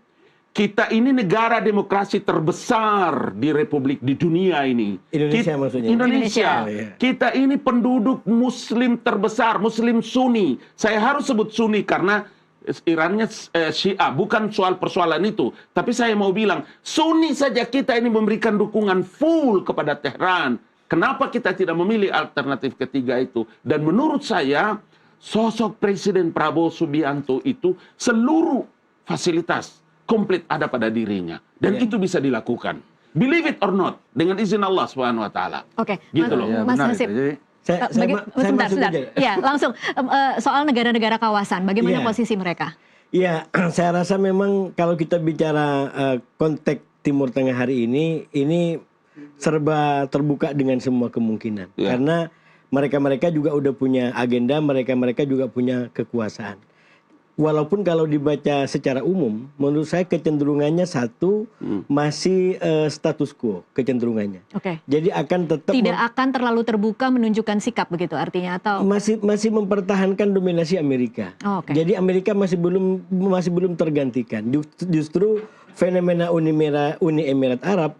Kita ini negara demokrasi terbesar di republik di dunia ini. Indonesia maksudnya? Indonesia. Kita ini penduduk muslim terbesar, muslim Sunni. Saya harus sebut Sunni karena Irannya Syiah, bukan soal persoalan itu. Tapi saya mau bilang, Sunni saja kita ini memberikan dukungan full kepada Tehran. Kenapa kita tidak memilih alternatif ketiga itu? Dan menurut saya, sosok Presiden Prabowo Subianto itu seluruh fasilitas komplit ada pada dirinya. Dan itu bisa dilakukan. Believe it or not, dengan izin Allah Subhanahu wa taala. Oke. Gitu loh. Mas Nasib. Sebentar. Ya, langsung soal negara-negara kawasan, bagaimana posisi mereka? Iya, saya rasa memang kalau kita bicara konteks Timur Tengah hari ini serba terbuka dengan semua kemungkinan. Karena mereka juga udah punya agenda, mereka juga punya kekuasaan. Walaupun kalau dibaca secara umum, menurut saya kecenderungannya masih status quo kecenderungannya. Jadi akan tetap tidak akan terlalu terbuka menunjukkan sikap begitu artinya atau masih mempertahankan dominasi Amerika. Jadi Amerika masih belum tergantikan. Justru fenomena Uni Emirat Arab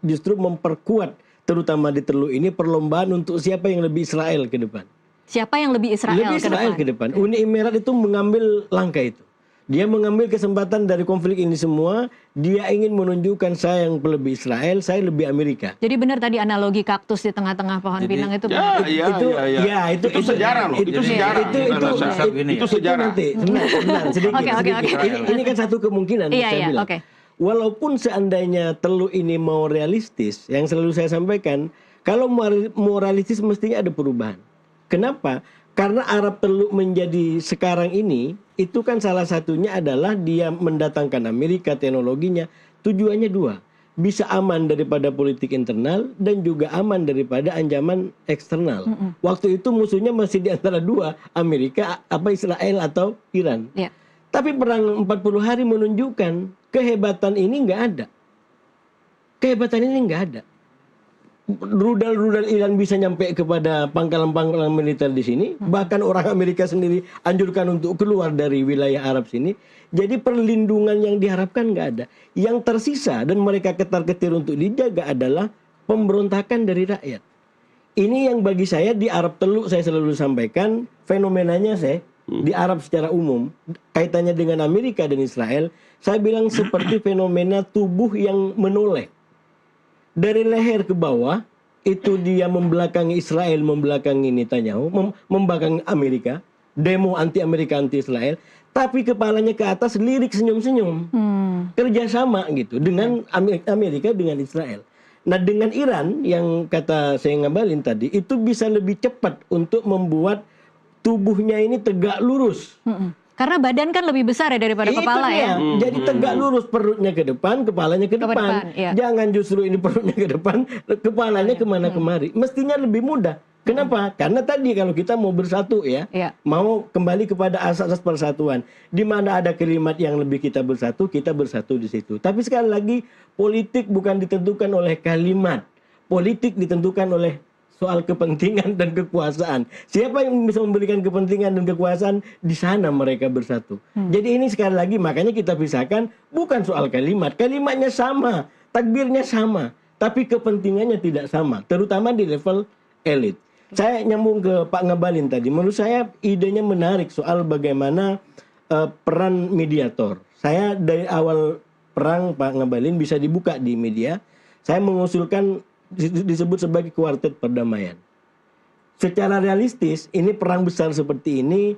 justru memperkuat terutama di Teluk ini perlombaan untuk siapa yang lebih Israel ke depan. Siapa yang lebih Israel ke depan? Uni Emirat itu mengambil langkah itu. Dia mengambil kesempatan dari konflik ini semua. Dia ingin menunjukkan saya yang lebih Israel, saya lebih Amerika. Jadi benar tadi analogi kaktus di tengah-tengah pohon pinang itu. Itu sejarah loh. Itu sejarah. Itu sejarah. Sebentar, sedikit. Ini kan satu kemungkinan. Saya bilang. Walaupun seandainya Teluk ini mau realistis, yang selalu saya sampaikan, kalau mau realistis mestinya ada perubahan. Kenapa? Karena Arab Teluk menjadi sekarang ini, itu kan salah satunya adalah dia mendatangkan Amerika teknologinya. Tujuannya dua. Bisa aman daripada politik internal dan juga aman daripada ancaman eksternal. Waktu itu musuhnya masih di antara dua, Amerika, Israel atau Iran. Tapi perang 40 hari menunjukkan kehebatan ini nggak ada. Kehebatan ini nggak ada. Rudal-rudal Iran bisa nyampe kepada pangkalan-pangkalan militer di sini. Bahkan orang Amerika sendiri anjurkan untuk keluar dari wilayah Arab sini. Jadi perlindungan yang diharapkan nggak ada. Yang tersisa dan mereka ketar-ketir untuk dijaga adalah pemberontakan dari rakyat. Ini yang bagi saya di Arab Teluk saya selalu sampaikan fenomenanya di Arab secara umum kaitannya dengan Amerika dan Israel. Saya bilang seperti fenomena tubuh yang menoleh. Dari leher ke bawah, itu dia membelakangi Israel, membelakangi Netanyahu, membelakangi Amerika, demo anti-Amerika, anti-Israel, tapi kepalanya ke atas lirik senyum-senyum. Kerjasama gitu, dengan Amerika, dengan Israel. Nah dengan Iran, yang kata saya ngabalin tadi, itu bisa lebih cepat untuk membuat tubuhnya ini tegak lurus. Karena badan kan lebih besar ya daripada kepala ya. Jadi tegak lurus, perutnya ke depan, kepalanya ke depan. Jangan justru ini perutnya ke depan, kepalanya kemana kemari. Mestinya lebih mudah. Kenapa? Karena tadi kalau kita mau bersatu mau kembali kepada asas persatuan. Di mana ada kalimat yang lebih kita bersatu di situ. Tapi sekali lagi politik bukan ditentukan oleh kalimat. Politik ditentukan oleh soal kepentingan dan kekuasaan. Siapa yang bisa memberikan kepentingan dan kekuasaan, di sana mereka bersatu. Jadi ini sekali lagi makanya kita pisahkan bukan soal kalimat. Kalimatnya sama, takbirnya sama, tapi kepentingannya tidak sama, terutama di level elit. Saya nyambung ke Pak Ngabalin tadi. Menurut saya idenya menarik soal bagaimana peran mediator. Saya dari awal perang Pak Ngabalin bisa dibuka di media. Saya mengusulkan disebut sebagai kuartet perdamaian. Secara realistis, ini perang besar seperti ini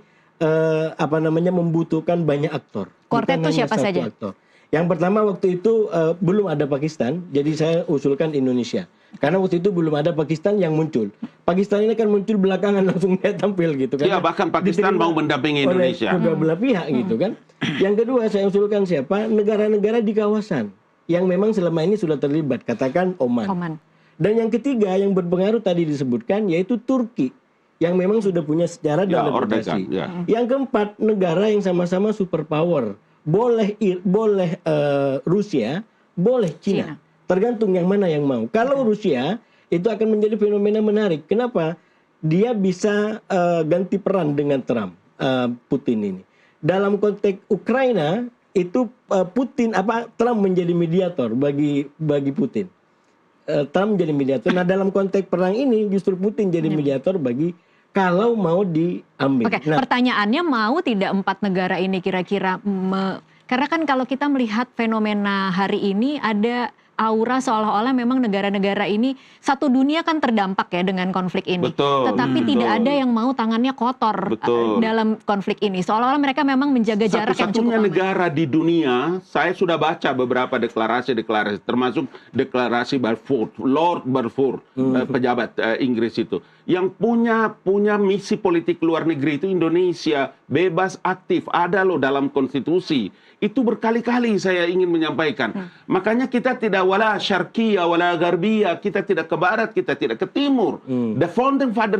membutuhkan banyak aktor. Kuartet itu siapa saja? Aktor. Yang pertama waktu itu belum ada Pakistan, jadi saya usulkan Indonesia. Karena waktu itu belum ada Pakistan yang muncul. Pakistan ini kan muncul belakangan langsung dia tampil gitu kan. Iya, bahkan Pakistan mau mendampingi Indonesia. Kedua belah pihak gitu kan. Yang kedua saya usulkan siapa? Negara-negara di kawasan yang memang selama ini sudah terlibat, katakan Oman. Dan yang ketiga yang berpengaruh tadi disebutkan yaitu Turki yang memang sudah punya sejarah dan reputasi. Yang keempat negara yang sama-sama superpower. Boleh Rusia, boleh Cina. Tergantung yang mana yang mau. Kalau Rusia itu akan menjadi fenomena menarik. Kenapa? Dia bisa ganti peran dengan Trump, Putin ini. Dalam konteks Ukraina itu Trump menjadi mediator bagi Putin. Trump jadi mediator. Nah dalam konteks perang ini justru Putin jadi mediator bagi kalau mau diambil. Pertanyaannya mau tidak 4 negara ini kira-kira karena kan kalau kita melihat fenomena hari ini ada aura seolah-olah memang negara-negara ini, satu dunia kan terdampak ya dengan konflik ini. Betul. Tetapi tidak ada yang mau tangannya kotor dalam konflik ini. Seolah-olah mereka memang menjaga jarak yang cukup aman. Negara di dunia, saya sudah baca beberapa deklarasi, termasuk deklarasi Balfour, Lord Balfour, pejabat Inggris itu, yang punya misi politik luar negeri itu Indonesia, bebas, aktif, ada loh dalam konstitusi. Itu berkali-kali saya ingin menyampaikan. Makanya kita tidak wala syarqiyah, wala garbiyah, kita tidak ke barat, kita tidak ke timur. The founding father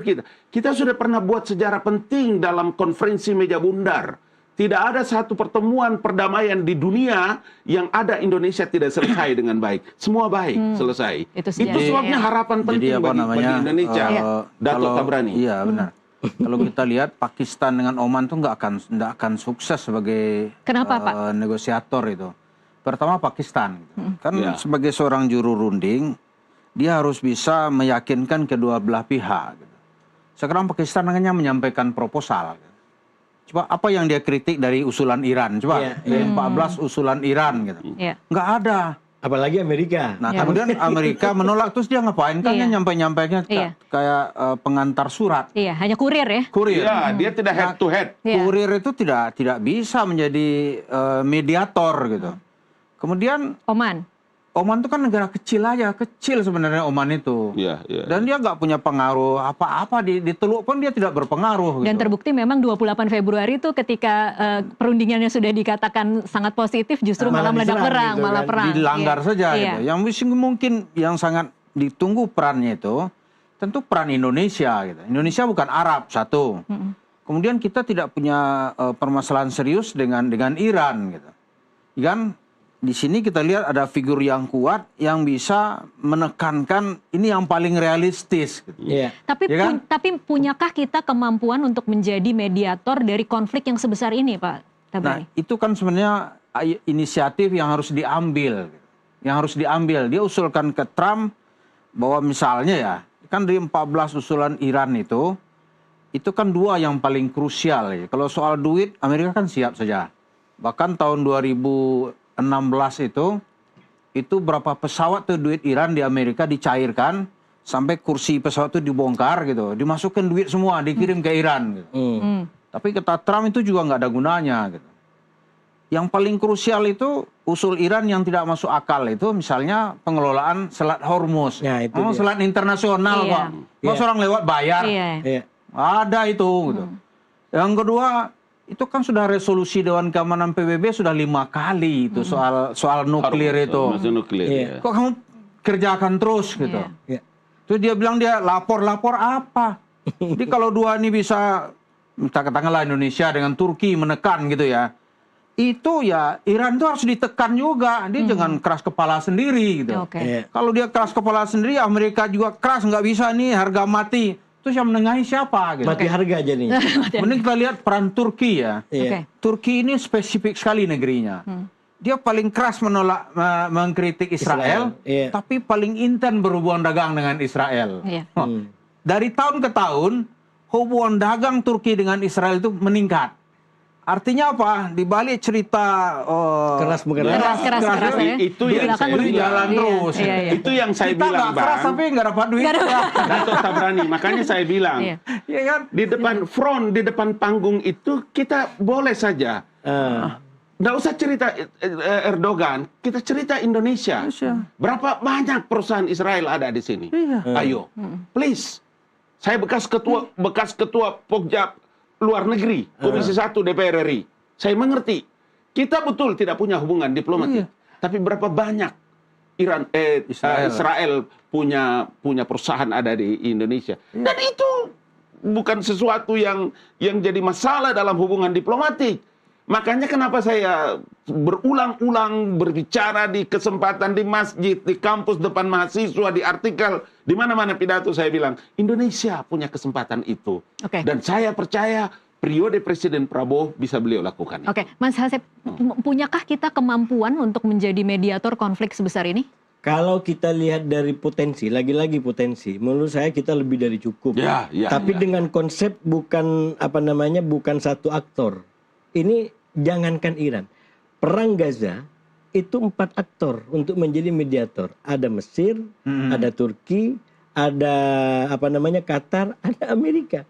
kita sudah pernah buat sejarah penting dalam konferensi meja bundar. Tidak ada satu pertemuan perdamaian di dunia yang ada Indonesia tidak selesai dengan baik. Semua baik selesai. Itu sebabnya harapan penting bagi Indonesia. Datuk Tabrani. Iya, benar. Kalau kita lihat Pakistan dengan Oman tuh nggak akan sukses sebagai negosiator itu. Pertama Pakistan, kan sebagai seorang juru runding, dia harus bisa meyakinkan kedua belah pihak. Sekarang Pakistan hanya menyampaikan proposal. Coba apa yang dia kritik dari usulan Iran? Coba 14 usulan Iran gitu. Nggak ada. Apalagi Amerika. Nah, kemudian Amerika menolak, terus dia ngapain? Kan dia nyampe-nyampainya kayak pengantar surat. Iya, hanya kurir ya. Kurir. Iya, dia tidak head to head. Kurir itu tidak bisa menjadi mediator gitu. Kemudian Oman itu kan negara kecil aja, kecil sebenarnya Oman itu. Dan dia nggak punya pengaruh apa-apa di Teluk pun dia tidak berpengaruh. Dan gitu. Terbukti memang 28 Februari itu ketika perundingannya sudah dikatakan sangat positif, justru malah meledak perang, gitu, malah perang. Dilanggar saja. Gitu. Yang mungkin yang sangat ditunggu perannya itu, tentu peran Indonesia. Gitu. Indonesia bukan Arab satu. Kemudian kita tidak punya permasalahan serius dengan Iran. Gitu. Kan? Di sini kita lihat ada figur yang kuat yang bisa menekankan ini yang paling realistis. Gitu. Tapi punyakah kita kemampuan untuk menjadi mediator dari konflik yang sebesar ini, Pak Tabrani? Nah, itu kan sebenarnya inisiatif yang harus diambil. Yang harus diambil. Dia usulkan ke Trump bahwa misalnya ya, kan dari 14 usulan Iran itu kan 2 yang paling krusial. Ya. Kalau soal duit, Amerika kan siap saja. Bahkan tahun 2016 itu berapa pesawat tuh duit Iran di Amerika dicairkan sampai kursi pesawat itu dibongkar gitu, dimasukkan duit semua dikirim ke Iran gitu. Tapi kata Trump itu juga nggak ada gunanya gitu. Yang paling krusial itu usul Iran yang tidak masuk akal itu misalnya pengelolaan Selat Hormuz. Selat internasional kok. Masa orang lewat bayar. Ada itu gitu. Yang kedua itu kan sudah resolusi Dewan Keamanan PBB sudah 5 kali itu soal nuklir itu. Kok kamu kerjakan terus gitu. Terus dia bilang dia lapor apa? Jadi kalau 2 ini bisa, katakanlah Indonesia dengan Turki menekan gitu ya, itu ya Iran itu harus ditekan juga. Dia jangan keras kepala sendiri gitu. Kalau dia keras kepala sendiri, Amerika juga keras, nggak bisa nih, harga mati. Terus yang menengahi siapa? Gitu. Mati harga aja nih. Mending kita lihat peran Turki ya. Turki ini spesifik sekali negerinya. Dia paling keras menolak mengkritik Israel. Tapi paling intens berhubungan dagang dengan Israel. Dari tahun ke tahun hubungan dagang Turki dengan Israel itu meningkat. Artinya apa? Di balik cerita keras itu yang saya jalan terus. Itu yang saya bilang, Bang. Keras tapi nggak dapat duit. Datuk Tabrani, makanya saya bilang, kan? di depan front, di depan panggung itu kita boleh saja. Nggak usah cerita Erdogan, kita cerita Indonesia. Berapa banyak perusahaan Israel ada di sini? Ayo, please. Saya bekas ketua Pokja luar negeri, Komisi 1 DPR RI. Saya mengerti. Kita betul tidak punya hubungan diplomatik. Tapi berapa banyak Israel punya perusahaan ada di Indonesia. Dan itu bukan sesuatu yang jadi masalah dalam hubungan diplomatik. Makanya kenapa saya berulang-ulang berbicara di kesempatan di masjid, di kampus depan mahasiswa, di artikel, di mana-mana pidato saya bilang, Indonesia punya kesempatan itu. Dan saya percaya periode Presiden Prabowo bisa beliau lakukan. Mas Hasep, punyakah kita kemampuan untuk menjadi mediator konflik sebesar ini? Kalau kita lihat dari potensi, lagi-lagi potensi, menurut saya kita lebih dari cukup. Tapi dengan konsep bukan bukan satu aktor. Ini jangankan Iran, perang Gaza itu 4 aktor untuk menjadi mediator. Ada Mesir, ada Turki, ada Qatar, ada Amerika.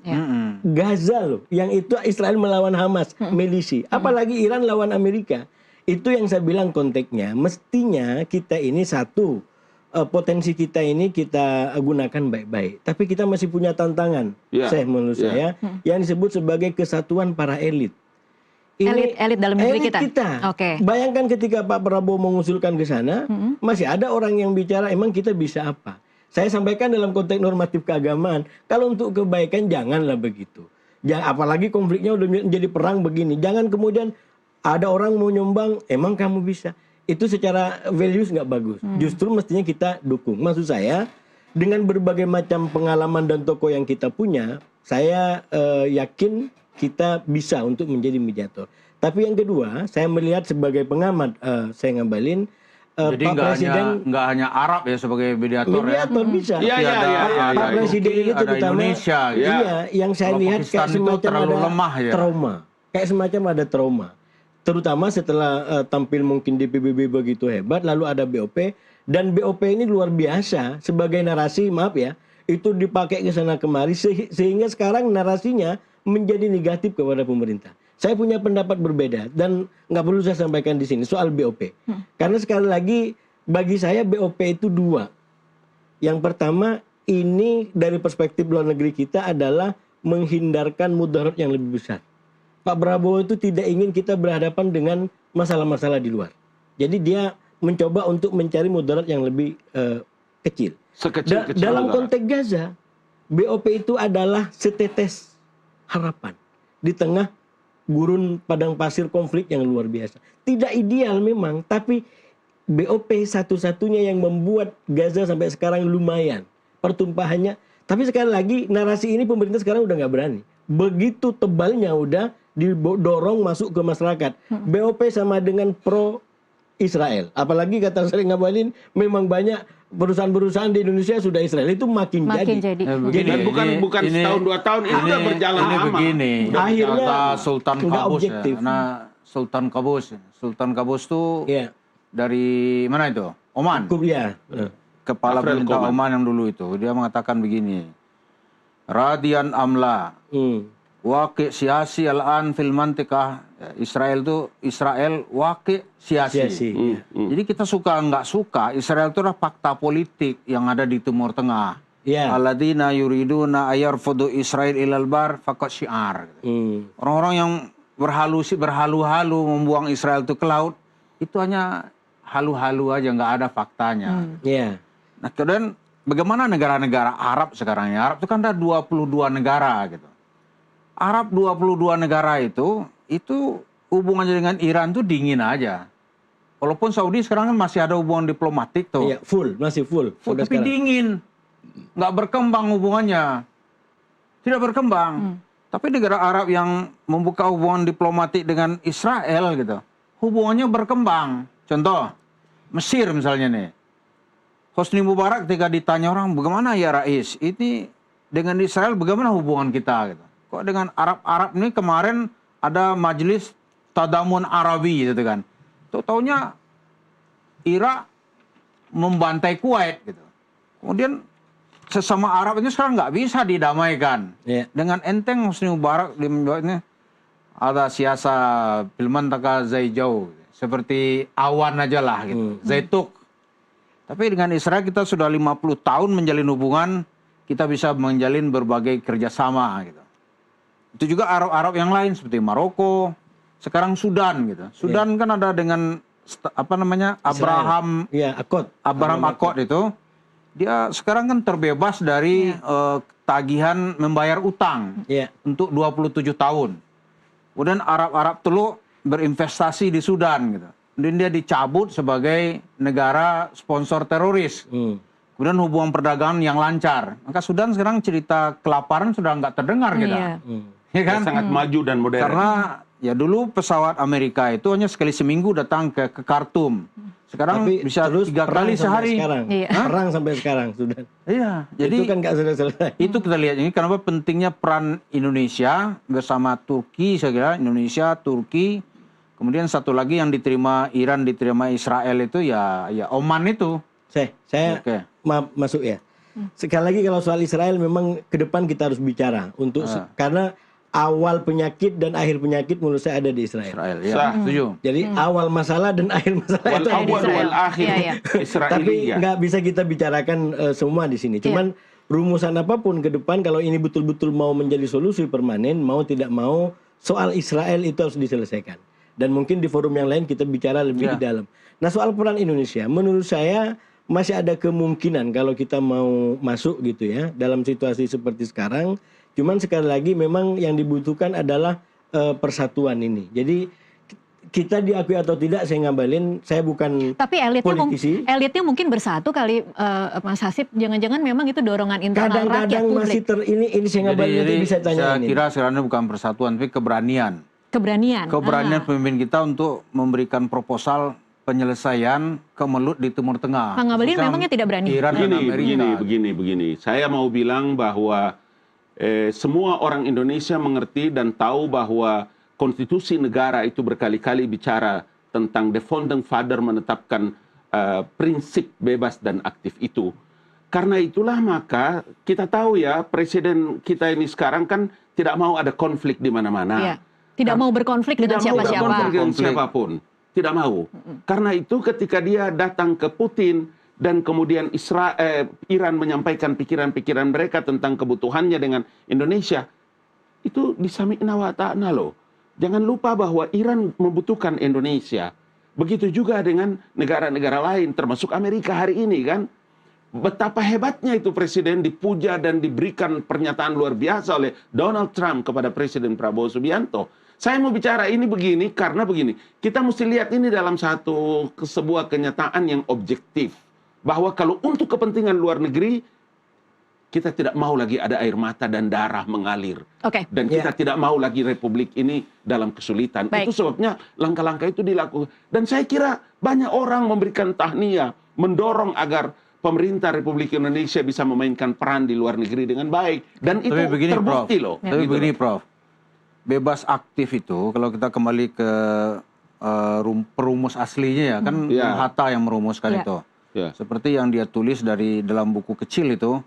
Gaza loh, yang itu Israel melawan Hamas, milisi. Apalagi Iran lawan Amerika. Itu yang saya bilang konteksnya. Mestinya kita ini satu, potensi kita ini kita gunakan baik-baik. Tapi kita masih punya tantangan, menurut saya, yang disebut sebagai kesatuan para elit. Elit dalam negeri kita. Bayangkan ketika Pak Prabowo mengusulkan ke sana, masih ada orang yang bicara emang kita bisa apa. Saya sampaikan dalam konteks normatif keagamaan, kalau untuk kebaikan janganlah begitu. Apalagi konfliknya udah menjadi perang begini. Jangan kemudian ada orang mau nyumbang, emang kamu bisa. Itu secara values nggak bagus. Justru mestinya kita dukung. Maksud saya, dengan berbagai macam pengalaman dan tokoh yang kita punya, saya yakin kita bisa untuk menjadi mediator. Tapi yang kedua, saya melihat sebagai pengamat, saya ngabalin, jadi Pak Presiden nggak hanya Arab ya sebagai mediator, mediator ya? Bisa. Pak Presiden ini terutama Indonesia, yang saya lihat kayak semacam ada lemah, trauma, kayak semacam ada trauma. Terutama setelah tampil mungkin di PBB begitu hebat, lalu ada BOP, dan BOP ini luar biasa sebagai narasi, maaf ya, itu dipakai ke sana kemari sehingga sekarang narasinya menjadi negatif kepada pemerintah. Saya punya pendapat berbeda dan nggak perlu saya sampaikan di sini soal BOP. Karena sekali lagi bagi saya BOP itu 2. Yang pertama, ini dari perspektif luar negeri kita adalah menghindarkan mudarat yang lebih besar. Pak Prabowo itu tidak ingin kita berhadapan dengan masalah-masalah di luar. Jadi dia mencoba untuk mencari mudarat yang lebih kecil. Dalam konteks Gaza, BOP itu adalah setetes harapan di tengah gurun padang pasir konflik yang luar biasa. Tidak ideal memang, tapi BOP satu-satunya yang membuat Gaza sampai sekarang lumayan pertumpahannya. Tapi sekali lagi narasi ini pemerintah sekarang udah nggak berani. Begitu tebalnya udah didorong masuk ke masyarakat. BOP sama dengan pro Israel. Apalagi kata sering ngabalin, memang banyak perusahaan-perusahaan di Indonesia sudah Israel, itu makin jadi. Jadi bukan setahun 2 tahun ini udah berjalan lama. Begini. Akhirnya Sultan Qaboos ya. Sultan Qaboos tuh dari mana itu? Oman. Kepala pemerintah Oman yang dulu itu, dia mengatakan begini. Radian amla. Waqi siasi al-an fil mantiqah. Israel waqi siasi. Jadi kita suka nggak suka, Israel itu adalah fakta politik yang ada di Timur Tengah. Alladzina yuriduna ayarfudu Israel ilal bar faqat syiar. Orang-orang yang berhalu-halu membuang Israel itu ke laut, itu hanya halu-halu aja, nggak ada faktanya. Nah, kemudian bagaimana negara-negara Arab sekarang ya? Arab itu kan ada 22 negara gitu. Arab 22 negara itu hubungannya dengan Iran tuh dingin aja. Walaupun Saudi sekarang kan masih ada hubungan diplomatik tuh. Iya, masih full. Tapi sekarang dingin. Nggak berkembang hubungannya. Tidak berkembang. Tapi negara Arab yang membuka hubungan diplomatik dengan Israel gitu, hubungannya berkembang. Contoh, Mesir misalnya nih. Hosni Mubarak ketika ditanya orang, bagaimana ya Rais, ini dengan Israel bagaimana hubungan kita gitu. Kok dengan Arab ini kemarin ada majelis Tadamun Arabi gitu kan. Taunya Irak membantai Kuwait gitu. Kemudian sesama Arab ini sekarang nggak bisa didamaikan. Dengan enteng Hosni Mubarak ini ada siasa filman taka zaijau seperti awan aja lah gitu. Zaituk. Tapi dengan Israel kita sudah 50 tahun menjalin hubungan, kita bisa menjalin berbagai kerjasama gitu. Itu juga Arab-Arab yang lain seperti Maroko, sekarang Sudan gitu. Sudan kan ada dengan Abraham Accord itu. Dia sekarang kan terbebas dari tagihan membayar utang untuk 27 tahun. Kemudian Arab-Arab Teluk berinvestasi di Sudan gitu. Dan dia dicabut sebagai negara sponsor teroris. Kemudian hubungan perdagangan yang lancar. Maka Sudan sekarang cerita kelaparan sudah nggak terdengar gitu. Ya kan? Sangat maju dan modern. Karena ya dulu pesawat Amerika itu hanya sekali seminggu datang ke Khartoum. Sekarang tapi bisa 3 kali sehari. Perang sampai sekarang sudah. Iya, jadi itu kan nggak selesai. Itu kita lihat ini kenapa pentingnya peran Indonesia bersama Turki, saya kira Indonesia, Turki, Kemudian satu lagi yang diterima Iran, diterima Israel itu ya Oman itu. Saya masuk ya. Sekali lagi kalau soal Israel memang ke depan kita harus bicara untuk karena awal penyakit dan akhir penyakit menurut saya ada di Israel. Ya, setuju. Jadi awal masalah dan akhir masalah itu ada di Israel. Tapi nggak bisa kita bicarakan semua di sini. Cuman rumusan apapun ke depan kalau ini betul-betul mau menjadi solusi permanen, mau tidak mau soal Israel itu harus diselesaikan. Dan mungkin di forum yang lain kita bicara lebih di dalam. Nah soal peran Indonesia, menurut saya masih ada kemungkinan kalau kita mau masuk gitu ya dalam situasi seperti sekarang. Cuman sekali lagi memang yang dibutuhkan adalah persatuan ini. Jadi kita diakui atau tidak saya ngabalin, saya bukan tapi politisi. Elitnya mungkin bersatu kali, Mas Hasib. Jangan-jangan memang itu dorongan internal rakyat kadang-kadang publik. masih ini saya ngabalin itu bisa tanya. Saya kira sekarang bukan persatuan, tapi keberanian. Keberanian pemimpin kita untuk memberikan proposal penyelesaian kemelut di Timur Tengah. Kang Ngabalin memangnya tidak berani? Iran dan Amerika. Begini. Saya mau bilang bahwa semua orang Indonesia mengerti dan tahu bahwa konstitusi negara itu berkali-kali bicara tentang the founding father menetapkan prinsip bebas dan aktif itu. Karena itulah maka kita tahu ya presiden kita ini sekarang kan tidak mau ada konflik di mana-mana. Iya. Tidak mau berkonflik dengan siapapun. Tidak mau. Karena itu ketika dia datang ke Putin dan kemudian Iran menyampaikan pikiran-pikiran mereka tentang kebutuhannya dengan Indonesia, itu disami'na wa ta'na loh. Jangan lupa bahwa Iran membutuhkan Indonesia. Begitu juga dengan negara-negara lain, termasuk Amerika hari ini kan. Betapa hebatnya itu presiden dipuja dan diberikan pernyataan luar biasa oleh Donald Trump kepada Presiden Prabowo Subianto. Saya mau bicara ini begini karena begini. Kita mesti lihat ini dalam sebuah kenyataan yang objektif. Bahwa kalau untuk kepentingan luar negeri, kita tidak mau lagi ada air mata dan darah mengalir. Dan kita tidak mau lagi republik ini dalam kesulitan. Itu sebabnya langkah-langkah itu dilakukan. Dan saya kira banyak orang memberikan tahniah, mendorong agar pemerintah Republik Indonesia bisa memainkan peran di luar negeri dengan baik. Dan itu terbukti loh. Tapi begini Prof, bebas aktif itu kalau kita kembali ke perumus aslinya ya kan Hatta yang merumuskan itu. Seperti yang dia tulis dalam buku kecil itu,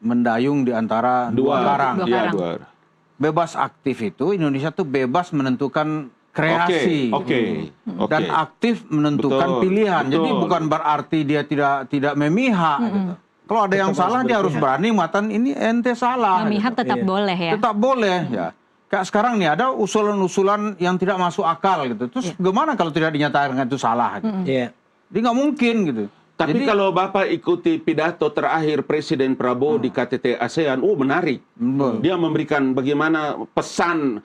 mendayung di antara dua karang. Bebas aktif itu Indonesia tuh bebas menentukan kreasi dan aktif menentukan pilihan. Jadi bukan berarti dia tidak memihak. Gitu. Kalau ada yang salah dia harus berani mengatakan ini ente salah. Memihak tetap boleh ya. Tetap boleh ya. Kayak sekarang nih ada usulan-usulan yang tidak masuk akal gitu. Terus gimana kalau tidak dinyatakan itu salah? Gitu. Jadi nggak mungkin gitu. Tapi kalau Bapak ikuti pidato terakhir Presiden Prabowo di KTT ASEAN, menarik. Dia memberikan bagaimana pesan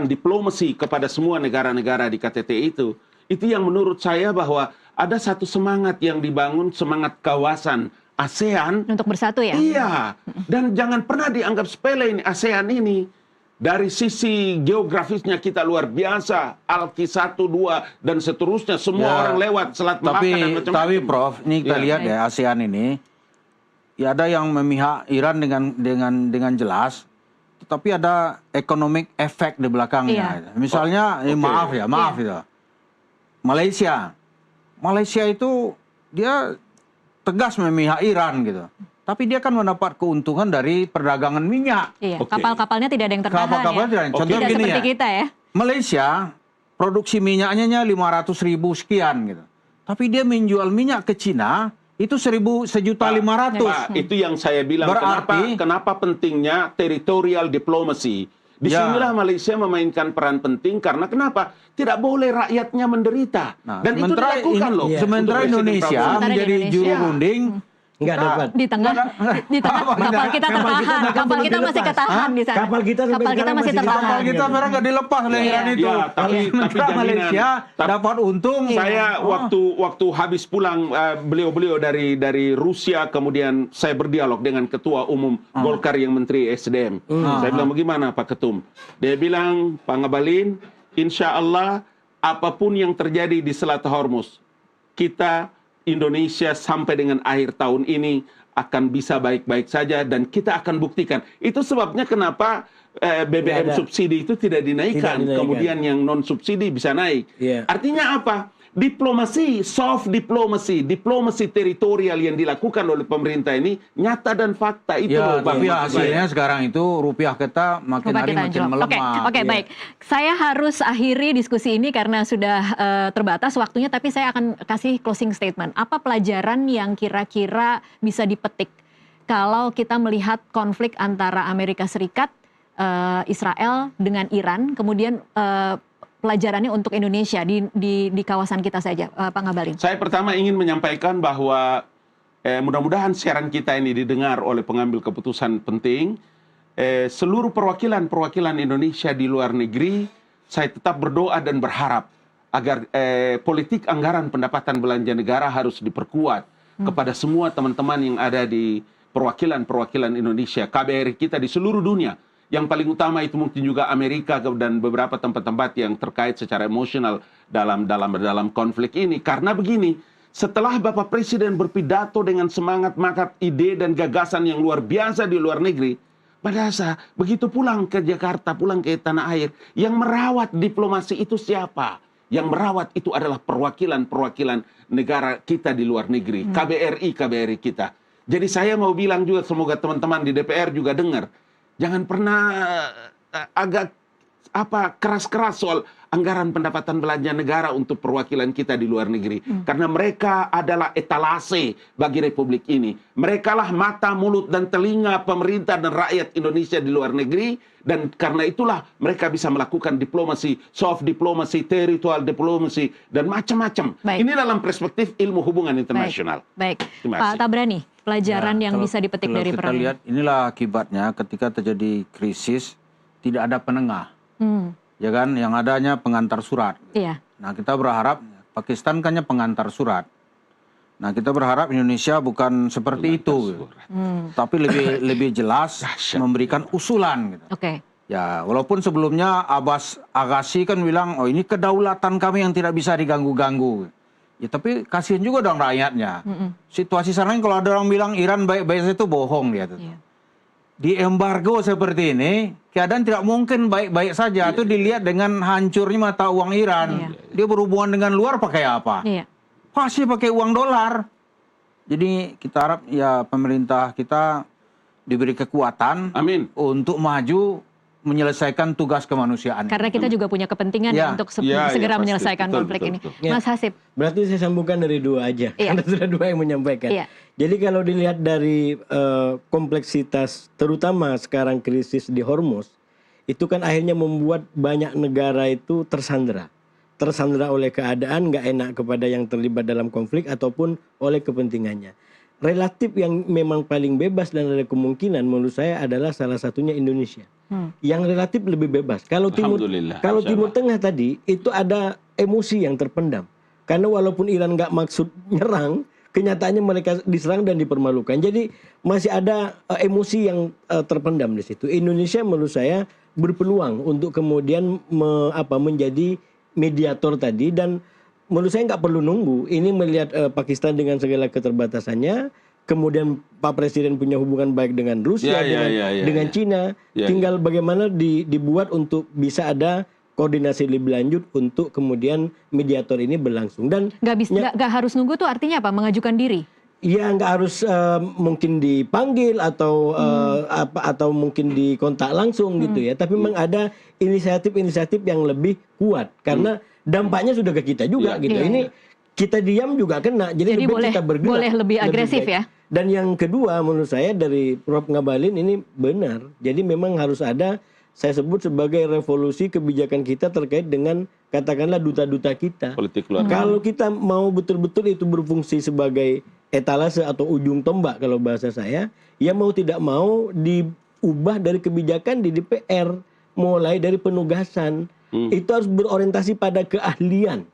diplomasi kepada semua negara-negara di KTT itu. Itu yang menurut saya bahwa ada satu semangat yang dibangun, semangat kawasan ASEAN. Untuk bersatu ya? Iya. Dan jangan pernah dianggap sepele ini ASEAN ini. Dari sisi geografisnya kita luar biasa, Alki 1, 2, dan seterusnya. Semua orang lewat Selat Malaka dan macam-macam. Tapi Prof, ini kita lihat ya ASEAN ini, ya ada yang memihak Iran dengan jelas, tetapi ada economic effect di belakangnya. Misalnya, maaf ya, Malaysia itu dia tegas memihak Iran gitu. Tapi dia kan mendapat keuntungan dari perdagangan minyak. Kapal-kapalnya tidak ada yang tertahan ya. Contoh tidak gini seperti kita ya. Malaysia produksi minyaknya 500.000 sekian gitu. Tapi dia menjual minyak ke Cina itu 1.500.000. Itu yang saya bilang. Berarti, kenapa pentingnya territorial diplomacy. Disinilah Malaysia memainkan peran penting karena kenapa? Tidak boleh rakyatnya menderita. Dan itu dilakukan loh. Sementara Indonesia menjadi juru runding. Enggak dapat. Di tengah kapal kita tertahan. Kapal kita masih ketahan di sana. Kapal kita masih tertahan. Kapal kita sekarang nggak dilepas oleh Iran itu. Tapi Malaysia dapat untung. Saya waktu habis pulang beliau dari Rusia, kemudian saya berdialog dengan Ketua Umum Golkar yang Menteri SDM. Saya bilang, bagaimana Pak Ketum? Dia bilang, Pak Ngabalin, insya Allah apapun yang terjadi di Selat Hormuz, kita Indonesia sampai dengan akhir tahun ini akan bisa baik-baik saja dan kita akan buktikan. Itu sebabnya kenapa BBM subsidi itu tidak dinaikkan. Kemudian yang non subsidi bisa naik. Artinya apa? Diplomasi, soft diplomasi teritorial yang dilakukan oleh pemerintah ini nyata dan fakta itu. Tapi hasilnya sekarang itu rupiah kita makin hari makin melemah. Oke, baik. Saya harus akhiri diskusi ini karena sudah terbatas waktunya, tapi saya akan kasih closing statement. Apa pelajaran yang kira-kira bisa dipetik kalau kita melihat konflik antara Amerika Serikat, Israel dengan Iran, kemudian pelajarannya untuk Indonesia di kawasan kita saja, Pak Ngabalin. Saya pertama ingin menyampaikan bahwa mudah-mudahan siaran kita ini didengar oleh pengambil keputusan penting. Seluruh perwakilan Indonesia di luar negeri, saya tetap berdoa dan berharap agar politik anggaran pendapatan belanja negara harus diperkuat kepada semua teman-teman yang ada di perwakilan Indonesia, KBRI kita di seluruh dunia. Yang paling utama itu mungkin juga Amerika dan beberapa tempat-tempat yang terkait secara emosional dalam konflik ini. Karena begini, setelah Bapak Presiden berpidato dengan semangat ide dan gagasan yang luar biasa di luar negeri, pada saat begitu pulang ke Jakarta, pulang ke tanah air, yang merawat diplomasi itu siapa? Yang merawat itu adalah perwakilan negara kita di luar negeri, KBRI kita. Jadi saya mau bilang juga, semoga teman-teman di DPR juga dengar, jangan pernah agak keras-keras soal anggaran pendapatan belanja negara untuk perwakilan kita di luar negeri. Karena mereka adalah etalase bagi Republik ini. Mereka lah mata, mulut, dan telinga pemerintah dan rakyat Indonesia di luar negeri. Dan karena itulah mereka bisa melakukan diplomasi, soft diplomasi, territorial diplomasi, dan macam-macam. Ini dalam perspektif ilmu hubungan internasional. Baik. Pak Tabrani, pelajaran yang bisa dipetik dari perang ini. Lihat, inilah akibatnya ketika terjadi krisis, tidak ada penengah. Ya kan, yang adanya pengantar surat. Nah, kita berharap Pakistan kan pengantar surat. Nah, kita berharap Indonesia bukan seperti itu, tapi lebih jelas memberikan usulan. Gitu. Ya, walaupun sebelumnya Abbas Agassi kan bilang, oh ini kedaulatan kami yang tidak bisa diganggu-ganggu. Ya, tapi kasihan juga dong rakyatnya. Situasi sekarang kalau ada orang bilang Iran baik-baik saja itu bohong dia. Di embargo seperti ini, keadaan tidak mungkin baik-baik saja. Itu dilihat dengan hancurnya mata uang Iran. Dia berhubungan dengan luar pakai apa? Pasti pakai uang dolar. Jadi kita harap ya pemerintah kita diberi kekuatan untuk maju menyelesaikan tugas kemanusiaan. Karena kita juga punya kepentingan untuk segera menyelesaikan konflik ini. Mas Hasib. Berarti saya sambungkan dari dua aja. Karena sudah dua yang menyampaikan. Jadi kalau dilihat dari kompleksitas, terutama sekarang krisis di Hormuz, itu kan akhirnya membuat banyak negara itu tersandera oleh keadaan, nggak enak kepada yang terlibat dalam konflik ataupun oleh kepentingannya. Relatif yang memang paling bebas dan ada kemungkinan menurut saya adalah salah satunya Indonesia. Yang relatif lebih bebas. Kalau Timur Tengah tadi itu ada emosi yang terpendam. Karena walaupun Iran nggak maksud nyerang, kenyataannya mereka diserang dan dipermalukan. Jadi masih ada emosi yang terpendam di situ. Indonesia menurut saya berpeluang untuk kemudian menjadi mediator tadi, dan menurut saya nggak perlu nunggu. Ini melihat Pakistan dengan segala keterbatasannya, kemudian Pak Presiden punya hubungan baik dengan Rusia, dengan Cina, tinggal bagaimana dibuat untuk bisa ada koordinasi lebih lanjut untuk kemudian mediator ini berlangsung. Dan nggak harus nunggu tuh artinya apa? Mengajukan diri? Iya, nggak harus mungkin dipanggil atau mungkin dikontak langsung gitu ya. Tapi memang ada inisiatif-inisiatif yang lebih kuat karena dampaknya sudah ke kita juga gitu. Ini kita diam juga kena. Jadi lebih kita bergerak. Boleh lebih agresif ya. Dan yang kedua menurut saya dari Prof. Ngabalin ini benar. Jadi memang harus ada, saya sebut sebagai revolusi kebijakan kita terkait dengan katakanlah duta-duta kita. Politik luar. Kalau kita mau betul-betul itu berfungsi sebagai etalase atau ujung tombak kalau bahasa saya, ya mau tidak mau diubah dari kebijakan di DPR, mulai dari penugasan. Itu harus berorientasi pada keahlian.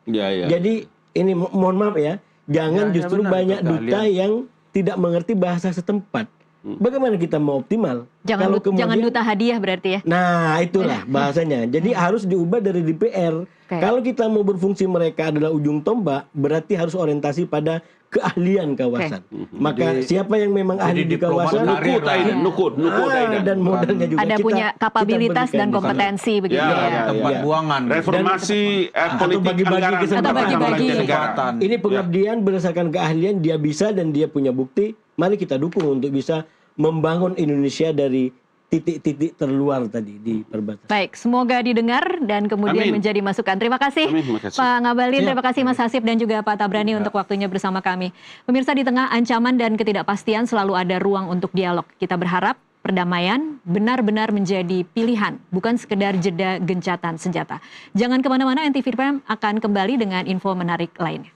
Jadi ini mohon maaf ya, jangan justru banyak duta yang tidak mengerti bahasa setempat. Bagaimana kita mau optimal? Jangan duta hadiah berarti ya? Nah itulah bahasanya. Jadi harus diubah dari DPR. Kalau kita mau berfungsi mereka adalah ujung tombak, berarti harus orientasi pada keahlian kawasan. Maka siapa yang memang ahli di kawasan, nukut dan modalnya juga ada punya kapabilitas dan kompetensi begitu ya. Tempat buangan. Reformasi politik anggaran atau bagi-bagi. Ini pengabdian berdasarkan keahlian, dia bisa dan dia punya bukti. Mari kita dukung untuk bisa membangun Indonesia dari titik-titik terluar tadi di perbatasan. Baik, semoga didengar dan kemudian menjadi masukan. Terima kasih Pak Ngabalin, terima kasih Mas Hasib dan juga Pak Tabrani untuk waktunya bersama kami. Pemirsa, di tengah ancaman dan ketidakpastian selalu ada ruang untuk dialog. Kita berharap perdamaian benar-benar menjadi pilihan, bukan sekedar jeda gencatan senjata. Jangan kemana-mana, NTV Prime akan kembali dengan info menarik lainnya.